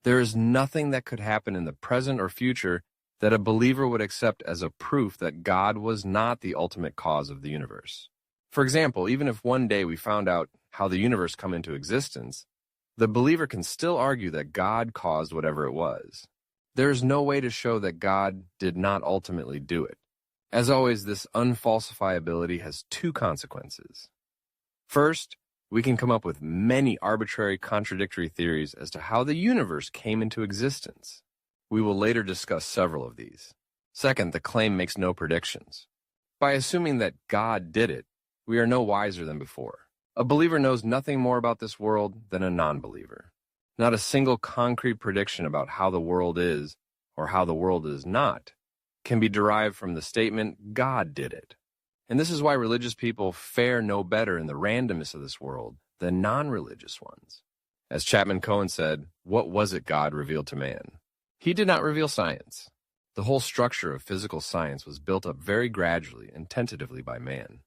There is nothing that could happen in the present or future that a believer would accept as a proof that God was not the ultimate cause of the universe. For example, even if one day we found out how the universe come into existence, the believer can still argue that God caused whatever it was. There is no way to show that God did not ultimately do it. As always, this unfalsifiability has two consequences. First, we can come up with many arbitrary contradictory theories as to how the universe came into existence. We will later discuss several of these. Second, the claim makes no predictions. By assuming that God did it, we are no wiser than before. A believer knows nothing more about this world than a non-believer. Not a single concrete prediction about how the world is or how the world is not can be derived from the statement, God did it. And this is why religious people fare no better in the randomness of this world than non-religious ones. As Chapman Cohen said, what was it God revealed to man? He did not reveal science. The whole structure of physical science was built up very gradually and tentatively by man.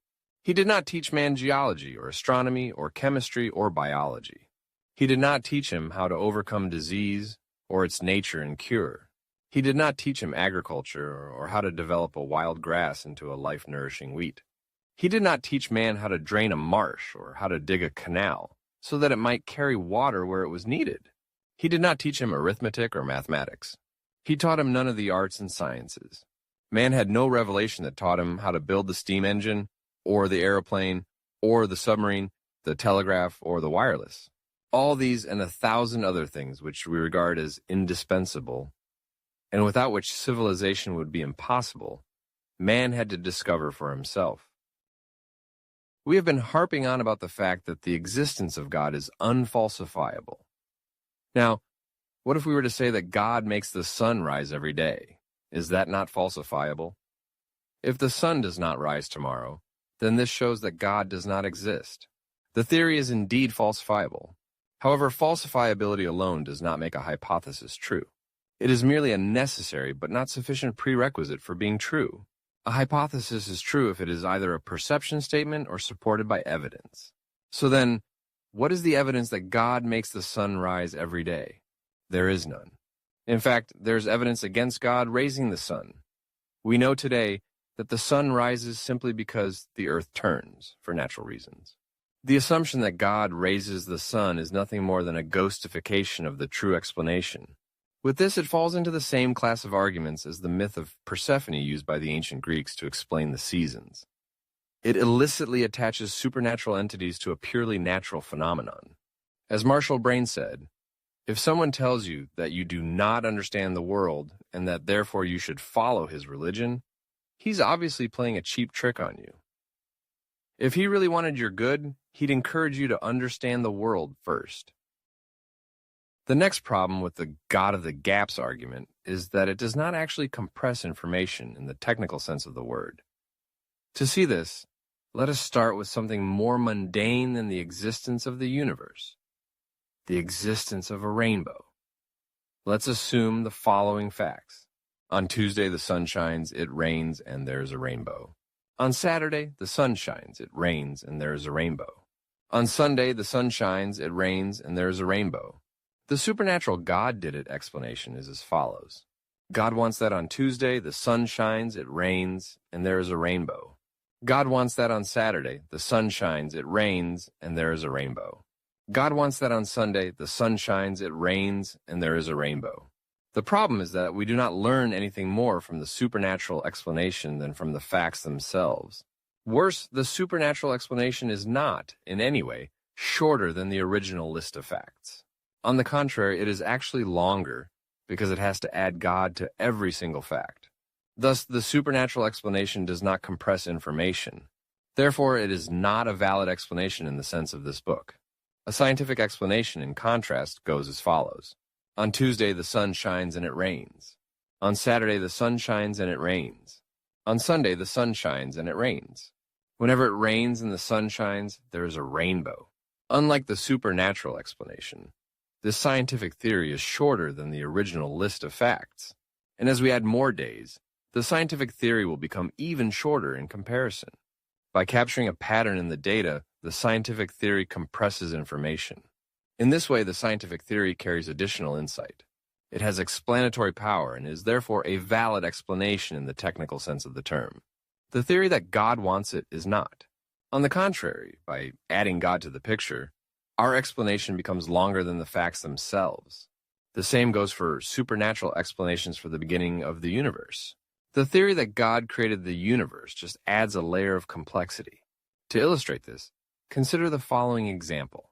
He did not teach man geology or astronomy or chemistry or biology. He did not teach him how to overcome disease or its nature and cure. He did not teach him agriculture or how to develop a wild grass into a life-nourishing wheat. He did not teach man how to drain a marsh or how to dig a canal so that it might carry water where it was needed. He did not teach him arithmetic or mathematics. He taught him none of the arts and sciences. Man had no revelation that taught him how to build the steam engine or the airplane or the submarine, the telegraph, or the wireless. All these and 1,000 other things which we regard as indispensable and without which civilization would be impossible, man had to discover for himself. We have been harping on about the fact that the existence of God is unfalsifiable. Now, what if we were to say that God makes the sun rise every day? Is that not falsifiable? If the sun does not rise tomorrow, then this shows that God does not exist. The theory is indeed falsifiable. However, falsifiability alone does not make a hypothesis true. It is merely a necessary but not sufficient prerequisite for being true. A hypothesis is true if it is either a perception statement or supported by evidence. So then, what is the evidence that God makes the sun rise every day? There is none. In fact, there is evidence against God raising the sun. We know today that the sun rises simply because the earth turns for natural reasons. The assumption that God raises the sun is nothing more than a ghostification of the true explanation. With this, it falls into the same class of arguments as the myth of Persephone used by the ancient Greeks to explain the seasons. It illicitly attaches supernatural entities to a purely natural phenomenon. As Marshall Brain said, if someone tells you that you do not understand the world and that therefore you should follow his religion, he's obviously playing a cheap trick on you. If he really wanted your good, he'd encourage you to understand the world first. The next problem with the God of the gaps argument is that it does not actually compress information in the technical sense of the word. To see this, let us start with something more mundane than the existence of the universe, the existence of a rainbow. Let's assume the following facts. On Tuesday, the sun shines, it rains, and there's a rainbow. On Saturday, the sun shines, it rains, and there's a rainbow. On Sunday, the sun shines, it rains, and there's a rainbow. The supernatural God did it explanation is as follows. God wants that on Tuesday, the sun shines, it rains, and there is a rainbow. God wants that on Saturday, the sun shines, it rains, and there is a rainbow. God wants that on Sunday, the sun shines, it rains, and there is a rainbow. The problem is that we do not learn anything more from the supernatural explanation than from the facts themselves. Worse, the supernatural explanation is not, in any way, shorter than the original list of facts. On the contrary, it is actually longer because it has to add God to every single fact. Thus, the supernatural explanation does not compress information. Therefore, it is not a valid explanation in the sense of this book. A scientific explanation, in contrast, goes as follows. On Tuesday, the sun shines and it rains. On Saturday, the sun shines and it rains. On Sunday, the sun shines and it rains. Whenever it rains and the sun shines, there is a rainbow. Unlike the supernatural explanation, this scientific theory is shorter than the original list of facts. And as we add more days, the scientific theory will become even shorter in comparison. By capturing a pattern in the data, the scientific theory compresses information. In this way, the scientific theory carries additional insight. It has explanatory power and is therefore a valid explanation in the technical sense of the term. The theory that God wants it is not. On the contrary, by adding God to the picture, our explanation becomes longer than the facts themselves. The same goes for supernatural explanations for the beginning of the universe. The theory that God created the universe just adds a layer of complexity. To illustrate this, consider the following example.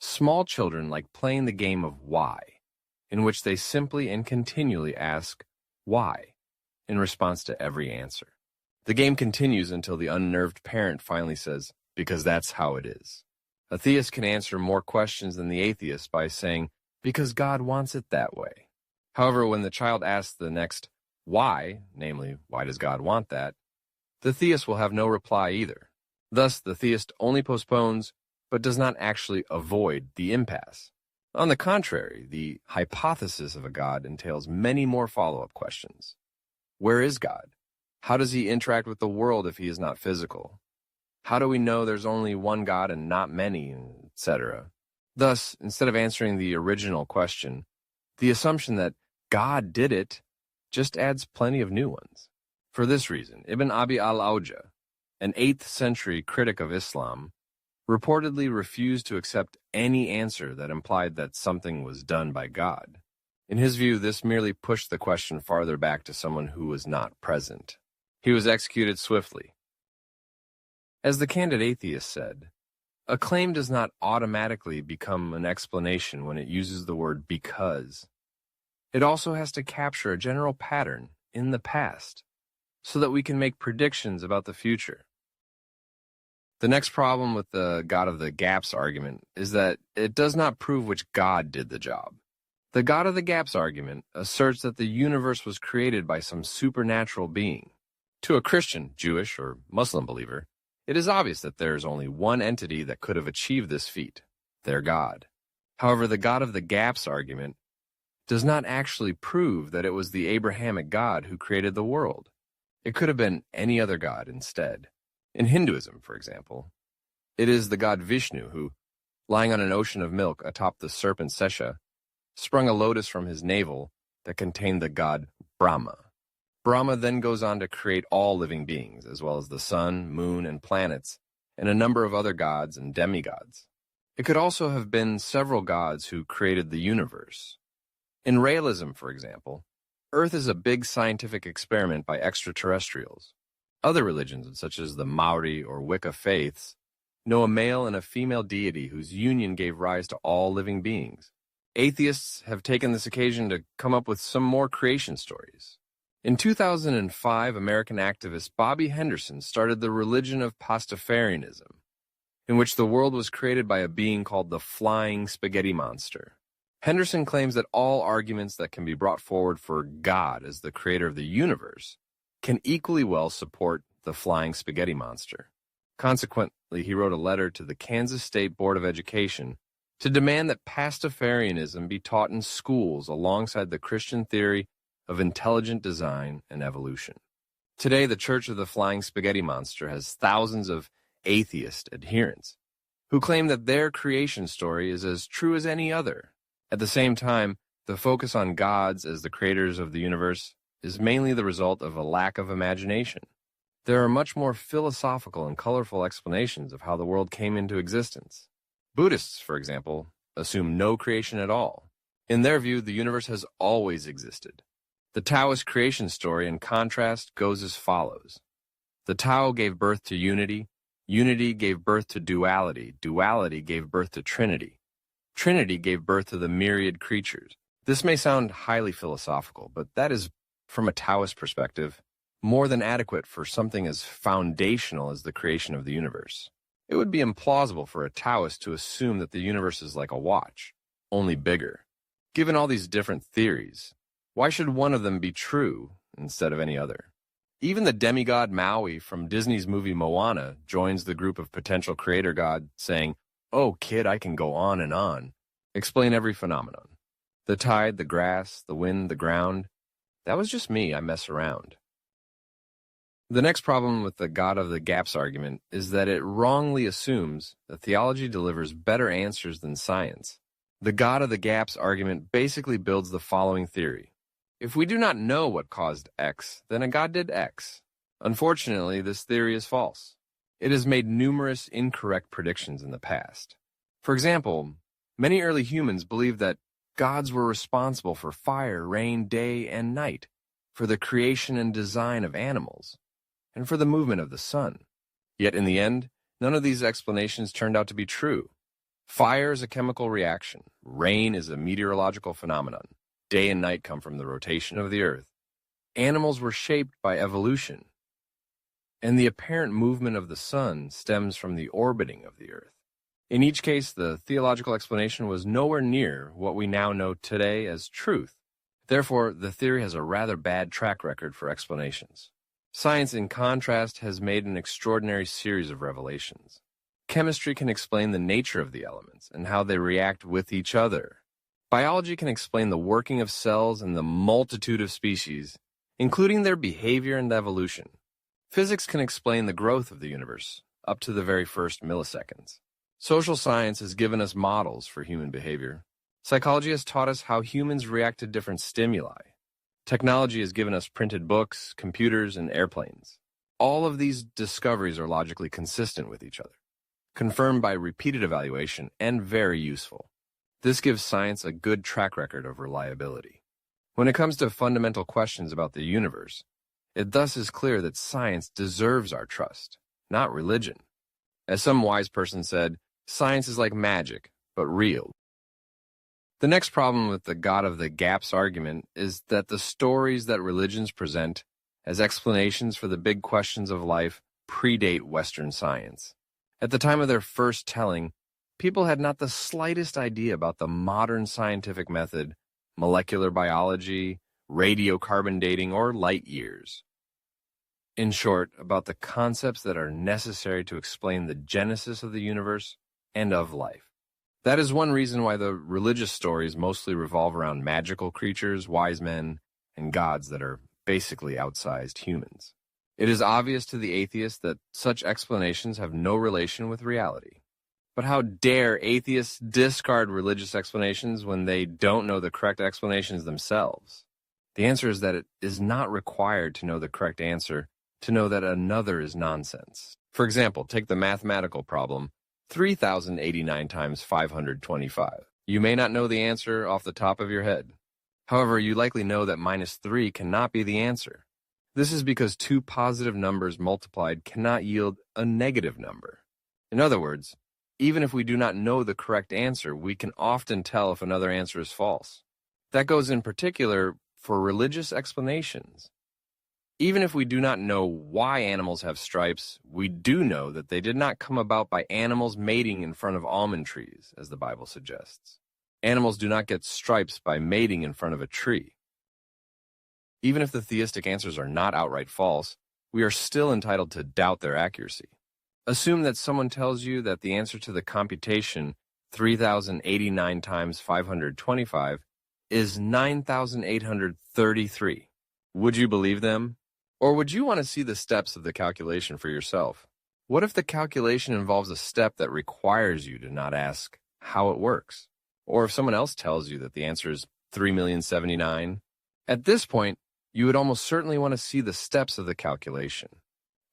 Small children like playing the game of why, in which they simply and continually ask, why, in response to every answer. The game continues until the unnerved parent finally says, because that's how it is. A theist can answer more questions than the atheist by saying, because God wants it that way. However, when the child asks the next why, namely, why does God want that, the theist will have no reply either. Thus, the theist only postpones, but does not actually avoid the impasse. On the contrary, the hypothesis of a God entails many more follow-up questions. Where is God? How does he interact with the world if he is not physical? How do we know there's only one God and not many, etc.? Thus, instead of answering the original question, the assumption that God did it just adds plenty of new ones. For this reason, Ibn Abi al-Awja, an 8th century critic of Islam, reportedly refused to accept any answer that implied that something was done by God. In his view, this merely pushed the question farther back to someone who was not present. He was executed swiftly. As the candid atheist said, a claim does not automatically become an explanation when it uses the word because. It also has to capture a general pattern in the past so that we can make predictions about the future. The next problem with the God of the gaps argument is that it does not prove which God did the job. The God of the gaps argument asserts that the universe was created by some supernatural being. To a Christian, Jewish, or Muslim believer, it is obvious that there is only one entity that could have achieved this feat, their God. However, the God of the gaps argument does not actually prove that it was the Abrahamic God who created the world. It could have been any other God instead. In Hinduism, for example, it is the god Vishnu who, lying on an ocean of milk atop the serpent Sesha, sprung a lotus from his navel that contained the god Brahma. Brahma then goes on to create all living beings, as well as the sun, moon, and planets, and a number of other gods and demigods. It could also have been several gods who created the universe. In realism, for example, Earth is a big scientific experiment by extraterrestrials. Other religions, such as the Maori or Wicca faiths, know a male and a female deity whose union gave rise to all living beings. Atheists have taken this occasion to come up with some more creation stories. In 2005, American activist Bobby Henderson started the religion of Pastafarianism, in which the world was created by a being called the Flying Spaghetti Monster. Henderson claims that all arguments that can be brought forward for God as the creator of the universe can equally well support the Flying Spaghetti Monster. Consequently, he wrote a letter to the Kansas State Board of Education to demand that Pastafarianism be taught in schools alongside the Christian theory of intelligent design and evolution. Today, the Church of the Flying Spaghetti Monster has thousands of atheist adherents who claim that their creation story is as true as any other. At the same time, the focus on gods as the creators of the universe is mainly the result of a lack of imagination. There are much more philosophical and colorful explanations of how the world came into existence. Buddhists, for example, assume no creation at all. In their view, the universe has always existed. The Taoist creation story, in contrast, goes as follows. The Tao gave birth to unity, unity gave birth to duality, duality gave birth to trinity. Trinity gave birth to the myriad creatures. This may sound highly philosophical, but that is, from a Taoist perspective, more than adequate for something as foundational as the creation of the universe. It would be implausible for a Taoist to assume that the universe is like a watch, only bigger. Given all these different theories, why should one of them be true instead of any other? Even the demigod Maui from Disney's movie Moana joins the group of potential creator god saying, "Oh, kid, I can go on and on. Explain every phenomenon. The tide, the grass, the wind, the ground. That was just me, I mess around." The next problem with the God of the Gaps argument is that it wrongly assumes that theology delivers better answers than science. The God of the Gaps argument basically builds the following theory. If we do not know what caused X, then a God did X. Unfortunately, this theory is false. It has made numerous incorrect predictions in the past. For example, many early humans believed that gods were responsible for fire, rain, day, and night, for the creation and design of animals, and for the movement of the sun. Yet in the end, none of these explanations turned out to be true. Fire is a chemical reaction. Rain is a meteorological phenomenon. Day and night come from the rotation of the earth. Animals were shaped by evolution. And the apparent movement of the sun stems from the orbiting of the earth. In each case, the theological explanation was nowhere near what we now know today as truth. Therefore, the theory has a rather bad track record for explanations. Science, in contrast, has made an extraordinary series of revelations. Chemistry can explain the nature of the elements and how they react with each other. Biology can explain the working of cells and the multitude of species, including their behavior and evolution. Physics can explain the growth of the universe, up to the very first milliseconds. Social science has given us models for human behavior. Psychology has taught us how humans react to different stimuli. Technology has given us printed books, computers, and airplanes. All of these discoveries are logically consistent with each other, confirmed by repeated evaluation, and very useful. This gives science a good track record of reliability. When it comes to fundamental questions about the universe, it thus is clear that science deserves our trust, not religion. As some wise person said, science is like magic, but real. The next problem with the God of the Gaps argument is that the stories that religions present as explanations for the big questions of life predate Western science. At the time of their first telling, people had not the slightest idea about the modern scientific method, molecular biology, radiocarbon dating, or light years. In short, about the concepts that are necessary to explain the genesis of the universe and of life. That is one reason why the religious stories mostly revolve around magical creatures, wise men, and gods that are basically outsized humans. It is obvious to the atheist that such explanations have no relation with reality. But how dare atheists discard religious explanations when they don't know the correct explanations themselves? The answer is that it is not required to know the correct answer to know that another is nonsense. For example, take the mathematical problem, 3,089 times 525. You may not know the answer off the top of your head. However, you likely know that -3 cannot be the answer. This is because two positive numbers multiplied cannot yield a negative number. In other words, even if we do not know the correct answer, we can often tell if another answer is false. That goes in particular for religious explanations. Even if we do not know why animals have stripes, we do know that they did not come about by animals mating in front of almond trees, as the Bible suggests. Animals do not get stripes by mating in front of a tree. Even if the theistic answers are not outright false, we are still entitled to doubt their accuracy. Assume that someone tells you that the answer to the computation 3,089 times 525 is 9,833. Would you believe them? Or would you want to see the steps of the calculation for yourself? What if the calculation involves a step that requires you to not ask how it works? Or if someone else tells you that the answer is 3,079,000? At this point, you would almost certainly want to see the steps of the calculation.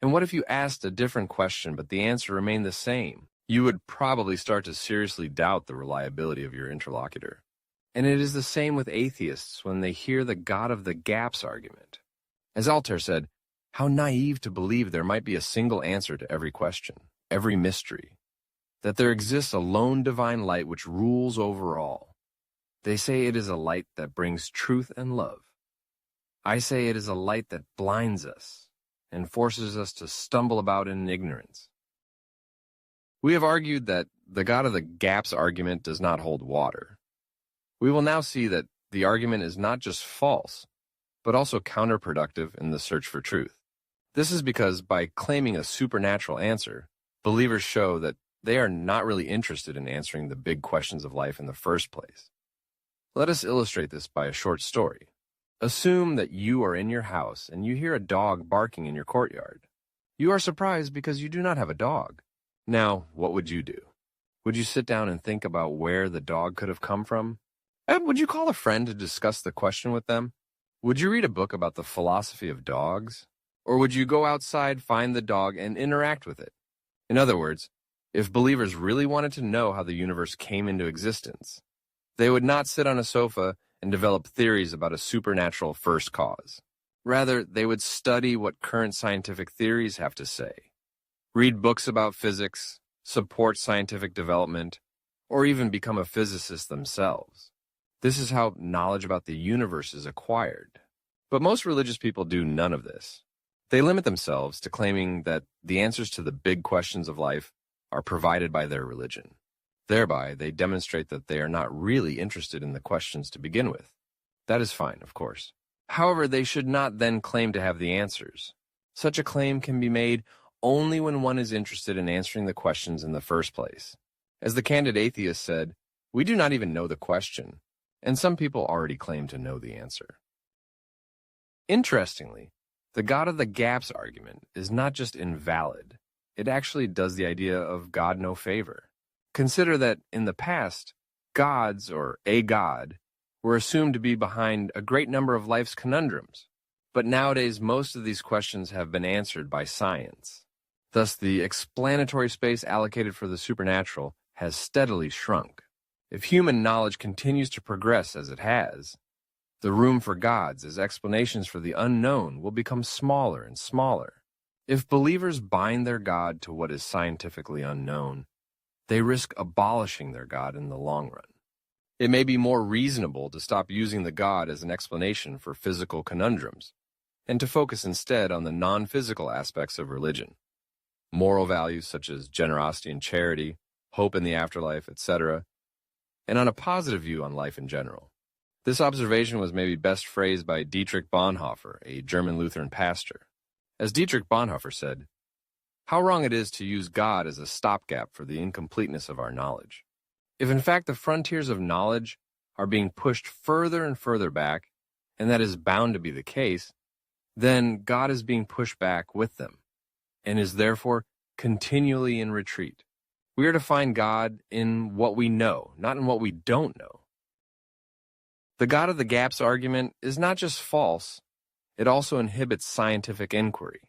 And what if you asked a different question, but the answer remained the same? You would probably start to seriously doubt the reliability of your interlocutor. And it is the same with atheists when they hear the God of the Gaps argument. As Altair said, how naive to believe there might be a single answer to every question, every mystery. that there exists a lone divine light which rules over all. They say it is a light that brings truth and love. I say it is a light that blinds us and forces us to stumble about in ignorance. We have argued that the God of the gaps argument does not hold water. We will now see that the argument is not just false, but also counterproductive in the search for truth. This is because by claiming a supernatural answer, believers show that they are not really interested in answering the big questions of life in the first place. Let us illustrate this by a short story. Assume that you are in your house and you hear a dog barking in your courtyard. You are surprised because you do not have a dog. Now, what would you do? Would you sit down and think about where the dog could have come from? Would you call a friend to discuss the question with them? Would you read a book about the philosophy of dogs? Or would you go outside, find the dog, and interact with it? In other words, if believers really wanted to know how the universe came into existence, they would not sit on a sofa and develop theories about a supernatural first cause. Rather, they would study what current scientific theories have to say, read books about physics, support scientific development, or even become a physicist themselves. This is how knowledge about the universe is acquired. But most religious people do none of this. They limit themselves to claiming that the answers to the big questions of life are provided by their religion. Thereby, they demonstrate that they are not really interested in the questions to begin with. That is fine, of course. However, they should not then claim to have the answers. Such a claim can be made only when one is interested in answering the questions in the first place. As the candid atheist said, we do not even know the question, and some people already claim to know the answer. Interestingly, the God of the gaps argument is not just invalid, it actually does the idea of God no favor. Consider that in the past, gods, or a god, were assumed to be behind a great number of life's conundrums. But nowadays, most of these questions have been answered by science. Thus, the explanatory space allocated for the supernatural has steadily shrunk. If human knowledge continues to progress as it has, the room for gods as explanations for the unknown will become smaller and smaller. If believers bind their God to what is scientifically unknown, they risk abolishing their God in the long run. It may be more reasonable to stop using the God as an explanation for physical conundrums, and to focus instead on the non-physical aspects of religion. Moral values such as generosity and charity, hope in the afterlife, etc., and on a positive view on life in general. This observation was maybe best phrased by Dietrich Bonhoeffer, a German Lutheran pastor. As Dietrich Bonhoeffer said, "How wrong it is to use God as a stopgap for the incompleteness of our knowledge. If in fact the frontiers of knowledge are being pushed further and further back, and that is bound to be the case, then God is being pushed back with them, and is therefore continually in retreat. We are to find God in what we know, not in what we don't know." The God of the gaps argument is not just false, it also inhibits scientific inquiry.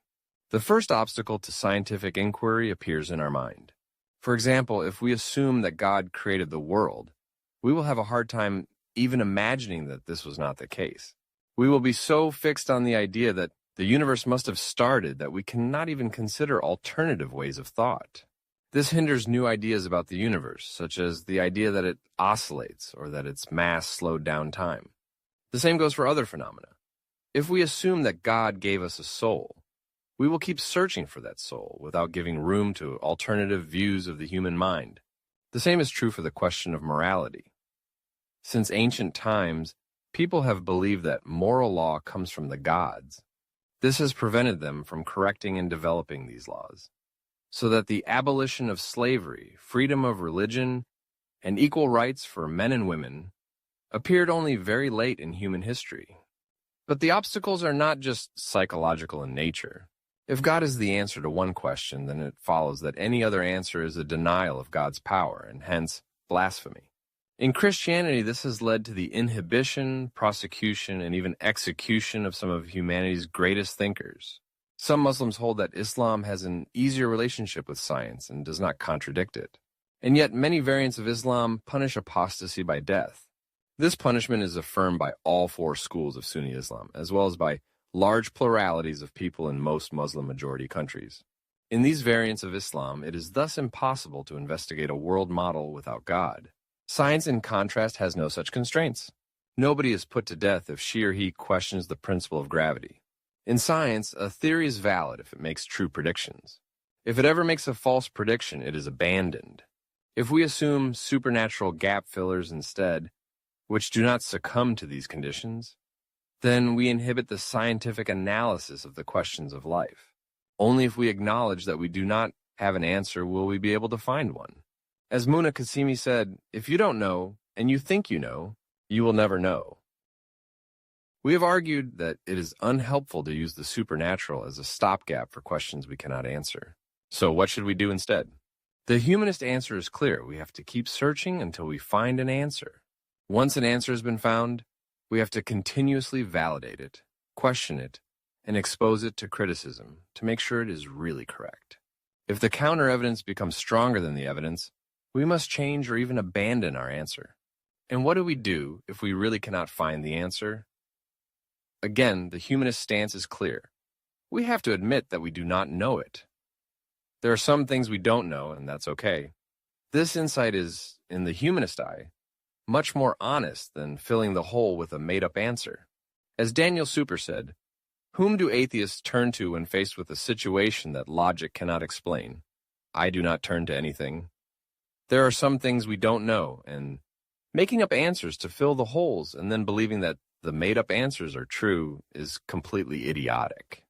The first obstacle to scientific inquiry appears in our mind. For example, if we assume that God created the world, we will have a hard time even imagining that this was not the case. We will be so fixed on the idea that the universe must have started that we cannot even consider alternative ways of thought. This hinders new ideas about the universe, such as the idea that it oscillates or that its mass slowed down time. The same goes for other phenomena. If we assume that God gave us a soul, we will keep searching for that soul without giving room to alternative views of the human mind. The same is true for the question of morality. Since ancient times, people have believed that moral law comes from the gods. This has prevented them from correcting and developing these laws, so that the abolition of slavery, freedom of religion, and equal rights for men and women appeared only very late in human history. But the obstacles are not just psychological in nature. If God is the answer to one question, then it follows that any other answer is a denial of God's power, and hence blasphemy. In Christianity, this has led to the inhibition, prosecution, and even execution of some of humanity's greatest thinkers. Some Muslims hold that Islam has an easier relationship with science and does not contradict it. And yet many variants of Islam punish apostasy by death. This punishment is affirmed by all four schools of Sunni Islam, as well as by large pluralities of people in most Muslim-majority countries. In these variants of Islam, it is thus impossible to investigate a world model without God. Science, in contrast, has no such constraints. Nobody is put to death if she or he questions the principle of gravity. In science, a theory is valid if it makes true predictions. If it ever makes a false prediction, it is abandoned. If we assume supernatural gap fillers instead, which do not succumb to these conditions, then we inhibit the scientific analysis of the questions of life. Only if we acknowledge that we do not have an answer will we be able to find one. As Muna Qasimi said, if you don't know, and you think you know, you will never know. We have argued that it is unhelpful to use the supernatural as a stopgap for questions we cannot answer. So what should we do instead? The humanist answer is clear. We have to keep searching until we find an answer. Once an answer has been found, we have to continuously validate it, question it, and expose it to criticism to make sure it is really correct. If the counter-evidence becomes stronger than the evidence, we must change or even abandon our answer. And what do we do if we really cannot find the answer? Again, the humanist stance is clear. We have to admit that we do not know it. There are some things we don't know, and that's okay. This insight is, in the humanist eye, much more honest than filling the hole with a made-up answer. As Daniel Super said, whom do atheists turn to when faced with a situation that logic cannot explain? I do not turn to anything. There are some things we don't know, and making up answers to fill the holes and then believing that the made-up answers are true is completely idiotic.